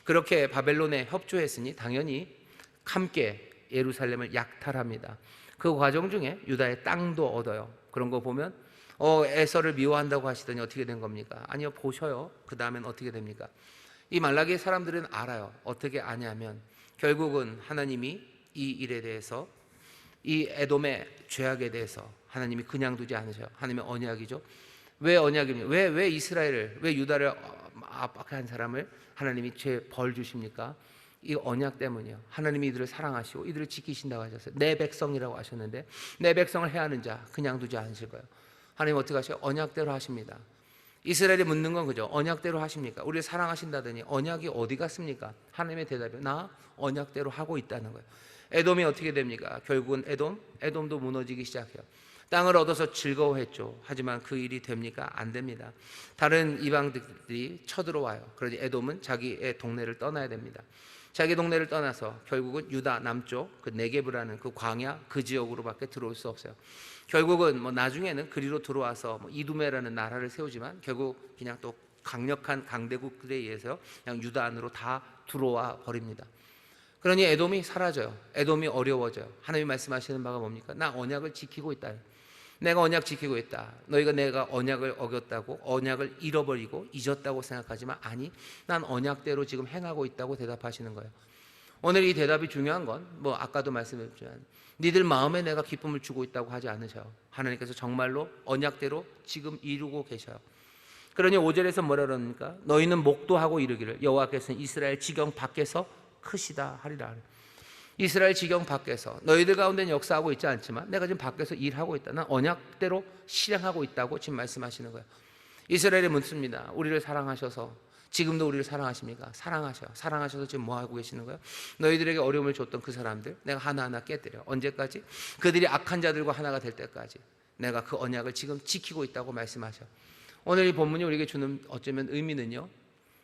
그렇게 바벨론에 협조했으니 당연히 함께 예루살렘을 약탈합니다. 그 과정 중에 유다의 땅도 얻어요. 그런 거 보면 에서를 미워한다고 하시더니 어떻게 된 겁니까? 아니요, 보셔요. 그 다음엔 어떻게 됩니까? 이 말라기의 사람들은 알아요. 어떻게 아냐면 결국은 하나님이 이 일에 대해서, 이 에돔의 죄악에 대해서 하나님이 그냥 두지 않으셔요. 하나님의 언약이죠. 왜 언약입니까? 왜 이스라엘을, 왜 유다를 압박한 사람을 하나님이 죄 벌 주십니까? 이 언약 때문이요. 하나님이 이들을 사랑하시고 이들을 지키신다고 하셨어요. 내 백성이라고 하셨는데 내 백성을 해하는 자 그냥 두지 않으실 거예요. 하나님 어떻게 하셔요? 언약대로 하십니다. 이스라엘이 묻는 건 그죠. 언약대로 하십니까? 우리를 사랑하신다더니 언약이 어디 갔습니까? 하나님의 대답이 나 언약대로 하고 있다는 거예요. 에돔이 어떻게 됩니까? 결국은 에돔도 무너지기 시작해요. 땅을 얻어서 즐거워했죠. 하지만 그 일이 됩니까? 안 됩니다. 다른 이방들이 쳐들어와요. 그러니 에돔은 자기의 동네를 떠나야 됩니다. 자기 동네를 떠나서 결국은 유다 남쪽 그 네게브라는 그 광야 그 지역으로밖에 들어올 수 없어요. 결국은 뭐 나중에는 그리로 들어와서 뭐 이두메라는 나라를 세우지만 결국 그냥 또 강력한 강대국들에 의해서 그냥 유다 안으로 다 들어와 버립니다. 그러니 에돔이 사라져요. 에돔이 어려워져요. 하나님이 말씀하시는 바가 뭡니까? 나 언약을 지키고 있다. 내가 언약 지키고 있다. 너희가 내가 언약을 어겼다고, 언약을 잃어버리고 잊었다고 생각하지만 아니, 난 언약대로 지금 행하고 있다고 대답하시는 거예요. 오늘 이 대답이 중요한 건 뭐 아까도 말씀드렸지만 니들 마음에 내가 기쁨을 주고 있다고 하지 않으셔요. 하나님께서 정말로 언약대로 지금 이루고 계셔요. 그러니 5절에서 뭐라 그럽니까? 너희는 목도하고 이르기를 여호와께서는 이스라엘 지경 밖에서 크시다 하리라. 이스라엘 지경 밖에서 너희들 가운데는 역사하고 있지 않지만 내가 지금 밖에서 일하고 있다. 난 언약대로 실행하고 있다고 지금 말씀하시는 거예요. 이스라엘이 묻습니다. 우리를 사랑하셔서 지금도 우리를 사랑하십니까? 사랑하셔서 지금 뭐 하고 계시는 거예요? 너희들에게 어려움을 줬던 그 사람들 내가 하나하나 깨뜨려. 언제까지? 그들이 악한 자들과 하나가 될 때까지 내가 그 언약을 지금 지키고 있다고 말씀하셔. 오늘 이 본문이 우리에게 주는 어쩌면 의미는요,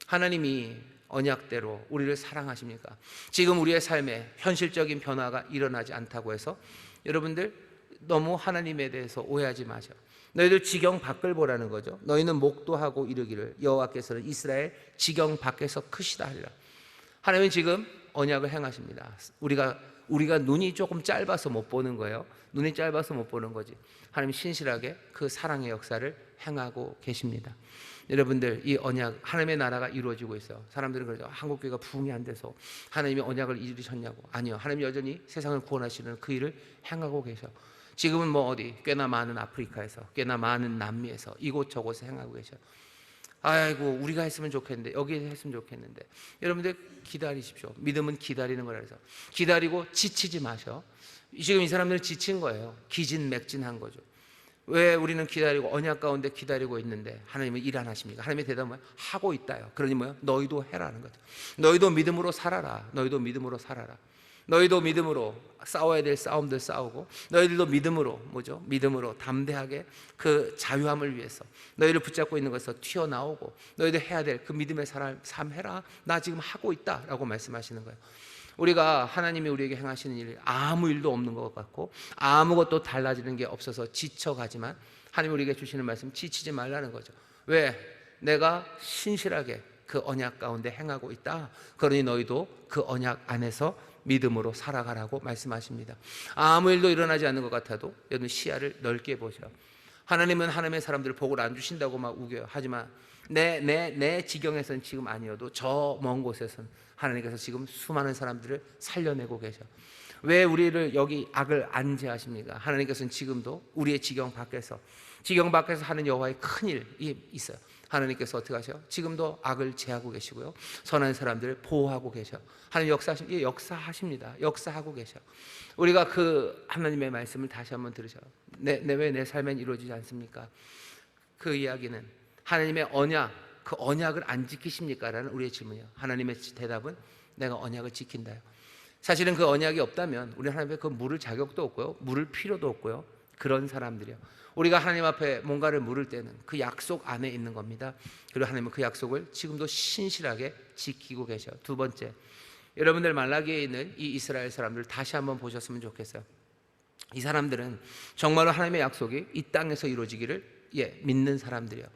하나님이 언약대로 우리를 사랑하십니까? 지금 우리의 삶에 현실적인 변화가 일어나지 않다고 해서 여러분들 너무 하나님에 대해서 오해하지 마세요. 너희들 지경 밖을 보라는 거죠. 너희는 목도하고 이르기를 여호와께서는 이스라엘 지경 밖에서 크시다 하리라. 하나님은 지금 언약을 행하십니다. 우리가 눈이 조금 짧아서 못 보는 거예요. 눈이 짧아서 못 보는 거지. 하나님 신실하게 그 사랑의 역사를 행하고 계십니다. 여러분들 이 언약, 하나님의 나라가 이루어지고 있어요. 사람들은 그러죠. 한국교회가 부흥이 안 돼서 하나님이 언약을 이루셨냐고. 아니요, 하나님 여전히 세상을 구원하시는 그 일을 행하고 계셔. 지금은 뭐 어디 꽤나 많은 아프리카에서, 꽤나 많은 남미에서 이곳저곳에 행하고 계셔. 아이고 우리가 했으면 좋겠는데, 여기 했으면 좋겠는데. 여러분들 기다리십시오. 믿음은 기다리는 거라 해서 기다리고 지치지 마셔. 지금 이 사람들은 지친 거예요. 기진맥진한 거죠. 왜 우리는 기다리고 언약 가운데 기다리고 있는데 하나님은 일 안 하십니까? 하나님의 대답은 뭐예요? 하고 있다요. 그러니 뭐예요? 너희도 해라는 거죠. 너희도 믿음으로 살아라. 너희도 믿음으로 살아라. 너희도 믿음으로 싸워야 될 싸움들 싸우고, 너희들도 믿음으로 믿음으로 담대하게 그 자유함을 위해서 너희를 붙잡고 있는 것에서 튀어나오고, 너희들 해야 될 그 믿음의 삶 해라. 나 지금 하고 있다라고 말씀하시는 거예요. 우리가 하나님이 우리에게 행하시는 일, 아무 일도 없는 것 같고 아무것도 달라지는 게 없어서 지쳐가지만, 하나님 우리에게 주시는 말씀, 지치지 말라는 거죠. 왜? 내가 신실하게 그 언약 가운데 행하고 있다. 그러니 너희도 그 언약 안에서 믿음으로 살아가라고 말씀하십니다. 아무 일도 일어나지 않는 것 같아도 여러분 시야를 넓게 보셔. 하나님은 하나님의 사람들을 복을 안 주신다고 막 우겨요. 하지만 내 지경에서는 지금 아니어도 저 먼 곳에서는 하나님께서 지금 수많은 사람들을 살려내고 계셔. 왜 우리를 여기 악을 안 제하십니까? 하나님께서는 지금도 우리의 지경 밖에서 하는 여호와의 큰 일이 있어요. 하나님께서 어떻게 하셔요? 지금도 악을 제하고 계시고요, 선한 사람들을 보호하고 계셔. 하나님 역사하십니다. 역사하고 계셔. 우리가 그 하나님의 말씀을 다시 한번 들으셔. 왜 내 삶엔 이루어지지 않습니까? 그 이야기는 하나님의 언약, 그 언약을 안 지키십니까? 라는 우리의 질문이에요. 하나님의 대답은 내가 언약을 지킨다요. 사실은 그 언약이 없다면 우리 하나님의 그 물을 자격도 없고요, 물을 필요도 없고요, 그런 사람들이요. 우리가 하나님 앞에 뭔가를 물을 때는 그 약속 안에 있는 겁니다. 그리고 하나님은 그 약속을 지금도 신실하게 지키고 계셔. 두 번째, 여러분들 말라기에 있는 이 이스라엘 사람들 다시 한번 보셨으면 좋겠어요. 이 사람들은 정말로 하나님의 약속이 이 땅에서 이루어지기를 믿는 사람들이에요.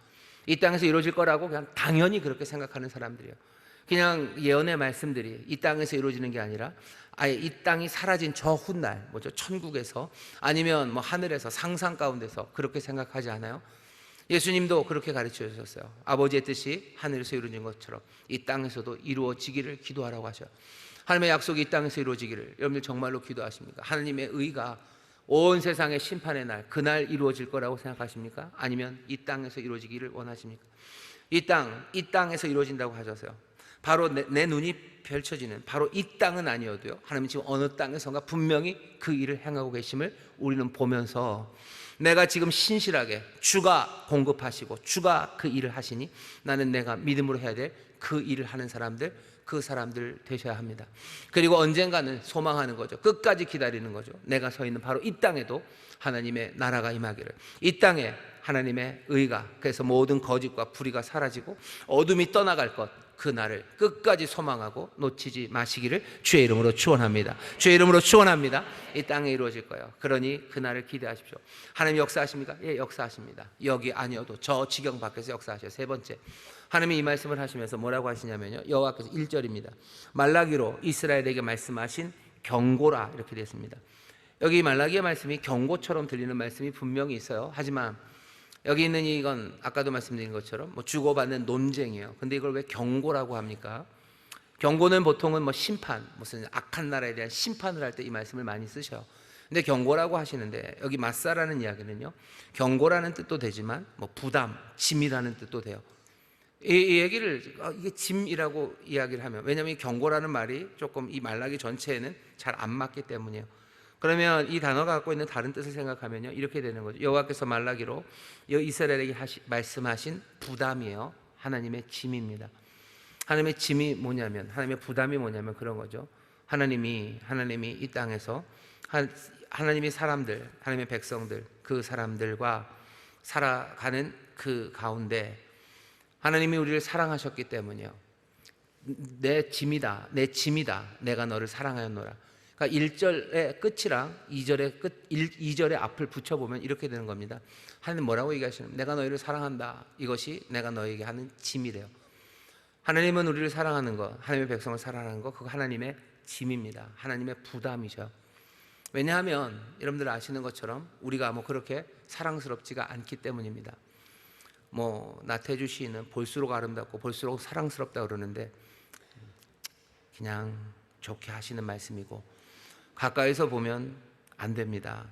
이 땅에서 이루어질 거라고 그냥 당연히 그렇게 생각하는 사람들이에요. 그냥 예언의 말씀들이 이 땅에서 이루어지는 게 아니라 아예 이 땅이 사라진 저 훗날, 천국에서, 아니면 하늘에서, 상상 가운데서 그렇게 생각하지 않아요? 예수님도 그렇게 가르쳐 주셨어요. 아버지의 뜻이 하늘에서 이루어진 것처럼 이 땅에서도 이루어지기를 기도하라고 하셔요. 하나님의 약속이 이 땅에서 이루어지기를 여러분들 정말로 기도하십니까? 하나님의 의가 온 세상의 심판의 날, 그날 이루어질 거라고 생각하십니까? 아니면 이 땅에서 이루어지기를 원하십니까? 이 땅에서 이루어진다고 하셔서요, 바로 내 눈이 펼쳐지는 바로 이 땅은 아니어도요, 하나님 지금 어느 땅에선가 분명히 그 일을 행하고 계심을 우리는 보면서, 내가 지금 신실하게 주가 공급하시고 주가 그 일을 하시니 나는 내가 믿음으로 해야 될 그 일을 하는 사람들, 그 사람들 되셔야 합니다. 그리고 언젠가는 소망하는 거죠. 끝까지 기다리는 거죠. 내가 서 있는 바로 이 땅에도 하나님의 나라가 임하기를, 이 땅에 하나님의 의가, 그래서 모든 거짓과 불의가 사라지고 어둠이 떠나갈 것, 그 날을 끝까지 소망하고 놓치지 마시기를 주의 이름으로 축원합니다. 주의 이름으로 축원합니다. 이 땅에 이루어질 거예요. 그러니 그 날을 기대하십시오. 하나님 역사하십니까? 예, 역사하십니다. 여기 아니어도 저 지경 밖에서 역사하셔요. 세 번째, 하나님이 이 말씀을 하시면서 뭐라고 하시냐면요, 여호와께서 1절입니다. 말라기로 이스라엘에게 말씀하신 경고라, 이렇게 되어 있습니다. 여기 말라기의 말씀이 경고처럼 들리는 말씀이 분명히 있어요. 하지만 여기 있는 이건 아까도 말씀드린 것처럼 주고받는 논쟁이에요. 근데 이걸 왜 경고라고 합니까? 경고는 보통은 심판, 무슨 악한 나라에 대한 심판을 할 때 이 말씀을 많이 쓰셔요. 근데 경고라고 하시는데, 여기 마사라는 이야기는요, 경고라는 뜻도 되지만 부담, 짐이라는 뜻도 돼요. 이 얘기를 이게 짐이라고 이야기를 하면, 왜냐하면 이 경고라는 말이 조금 이 말라기 전체에는 잘 안 맞기 때문이에요. 그러면 이 단어가 갖고 있는 다른 뜻을 생각하면요, 이렇게 되는 거죠. 여호와께서 말라기로 이스라엘에게 말씀하신 부담이에요. 하나님의 짐입니다. 하나님의 짐이 뭐냐면, 하나님의 부담이 뭐냐면 그런 거죠. 하나님이 이 땅에서 하나님의 사람들, 하나님의 백성들, 그 사람들과 살아가는 그 가운데 하나님이 우리를 사랑하셨기 때문이요, 내 짐이다, 내가 너를 사랑하였노라. 그러니까 1절의 끝이랑 2절의 앞을 붙여보면 이렇게 되는 겁니다. 하나님 뭐라고 얘기하시는, 내가 너희를 사랑한다, 이것이 내가 너에게 하는 짐이래요. 하나님은 우리를 사랑하는 것, 하나님의 백성을 사랑하는 것, 그거 하나님의 짐입니다. 하나님의 부담이죠. 왜냐하면 여러분들 아시는 것처럼 우리가 그렇게 사랑스럽지가 않기 때문입니다. 나태주 시인은 볼수록 아름답고 볼수록 사랑스럽다 그러는데, 그냥 좋게 하시는 말씀이고, 가까이서 보면 안 됩니다.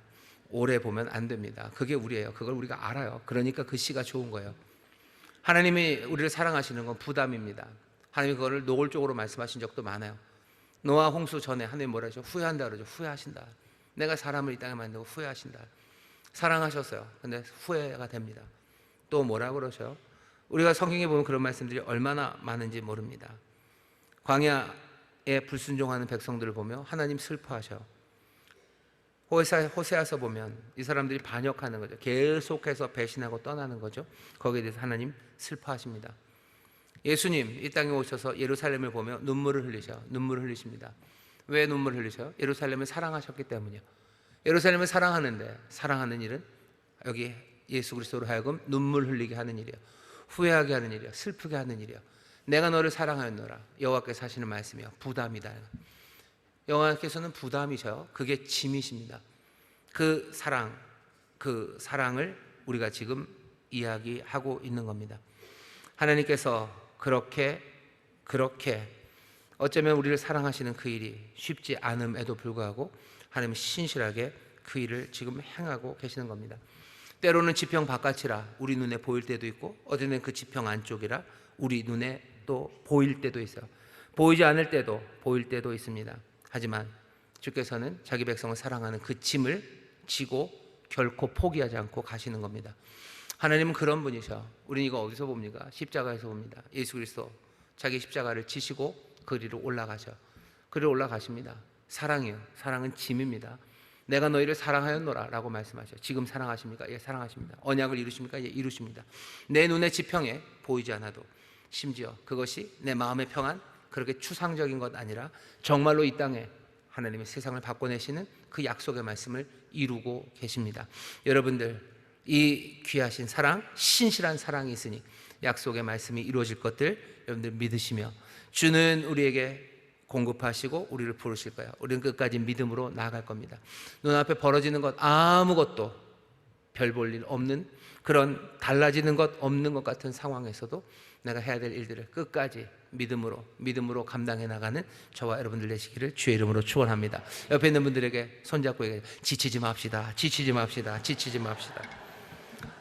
오래 보면 안 됩니다. 그게 우리예요. 그걸 우리가 알아요. 그러니까 그 시가 좋은 거예요. 하나님이 우리를 사랑하시는 건 부담입니다. 하나님이 그거를 노골적으로 말씀하신 적도 많아요. 노아 홍수 전에 하나님 뭐라 하죠? 후회한다 그러죠. 후회하신다. 내가 사람을 이 땅에 만들고 후회하신다. 사랑하셨어요. 근데 후회가 됩니다. 또 뭐라 그러셔요? 우리가 성경에 보면 그런 말씀들이 얼마나 많은지 모릅니다. 광야 불순종하는 백성들을 보며 하나님 슬퍼하셔. 호세아서 보면 이 사람들이 반역하는 거죠. 계속해서 배신하고 떠나는 거죠. 거기에 대해서 하나님 슬퍼하십니다. 예수님 이 땅에 오셔서 예루살렘을 보며 눈물을 흘리십니다. 왜 눈물을 흘리셔요? 예루살렘을 사랑하셨기 때문이요. 예루살렘을 사랑하는데, 사랑하는 일은 여기 예수 그리스도로 하여금 눈물 흘리게 하는 일이요, 후회하게 하는 일이요, 슬프게 하는 일이요. 내가 너를 사랑하였노라. 여호와께서 하시는 말씀이요, 부담이다. 여호와께서는 부담이셔요. 그게 짐이십니다. 그 사랑을 우리가 지금 이야기하고 있는 겁니다. 하나님께서 그렇게 어쩌면 우리를 사랑하시는 그 일이 쉽지 않음에도 불구하고 하나님은 신실하게 그 일을 지금 행하고 계시는 겁니다. 때로는 지평 바깥이라 우리 눈에 보일 때도 있고, 어디는 그 지평 안쪽이라 우리 눈에 또 보일 때도 있어요. 보이지 않을 때도 보일 때도 있습니다. 하지만 주께서는 자기 백성을 사랑하는 그 짐을 지고 결코 포기하지 않고 가시는 겁니다. 하나님은 그런 분이셔. 우리는 이거 어디서 봅니까? 십자가에서 봅니다. 예수 그리스도 자기 십자가를 지시고 그리로 올라가셔. 그리로 올라가십니다. 사랑이요, 사랑은 짐입니다. 내가 너희를 사랑하였노라 라고 말씀하셔. 지금 사랑하십니까? 예, 사랑하십니다. 언약을 이루십니까? 예, 이루십니다. 내 눈의 지평에 보이지 않아도, 심지어 그것이 내 마음의 평안, 그렇게 추상적인 것 아니라 정말로 이 땅에 하나님의 세상을 바꿔내시는 그 약속의 말씀을 이루고 계십니다. 여러분들, 이 귀하신 사랑, 신실한 사랑이 있으니 약속의 말씀이 이루어질 것들 여러분들 믿으시며, 주는 우리에게 공급하시고 우리를 부르실 거예요. 우리는 끝까지 믿음으로 나아갈 겁니다. 눈앞에 벌어지는 것 아무것도 별 볼 일 없는, 그런 달라지는 것 없는 것 같은 상황에서도 내가 해야 될 일들을 끝까지 믿음으로 감당해 나가는 저와 여러분들 되시기를 주의 이름으로 축원합니다. 옆에 있는 분들에게 손잡고 얘기해요. 지치지 맙시다.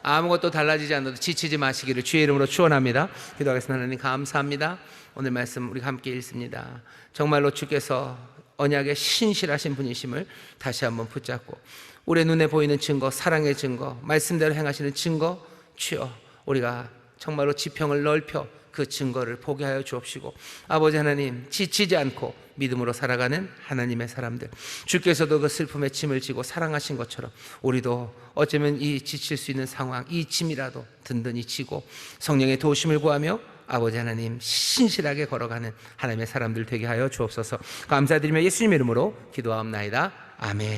아무것도 달라지지 않아도 지치지 마시기를 주의 이름으로 축원합니다. 기도하겠습니다. 하나님 감사합니다. 오늘 말씀 우리 함께 읽습니다. 정말로 주께서 언약의 신실하신 분이심을 다시 한번 붙잡고, 우리의 눈에 보이는 증거, 사랑의 증거, 말씀대로 행하시는 증거, 주여 우리가 정말로 지평을 넓혀 그 증거를 보게 하여 주옵시고, 아버지 하나님 지치지 않고 믿음으로 살아가는 하나님의 사람들, 주께서도 그 슬픔의 짐을 지고 사랑하신 것처럼 우리도 어쩌면 이 지칠 수 있는 상황, 이 짐이라도 든든히 지고 성령의 도우심을 구하며 아버지 하나님 신실하게 걸어가는 하나님의 사람들 되게 하여 주옵소서. 감사드리며 예수님의 이름으로 기도하옵나이다. 아멘.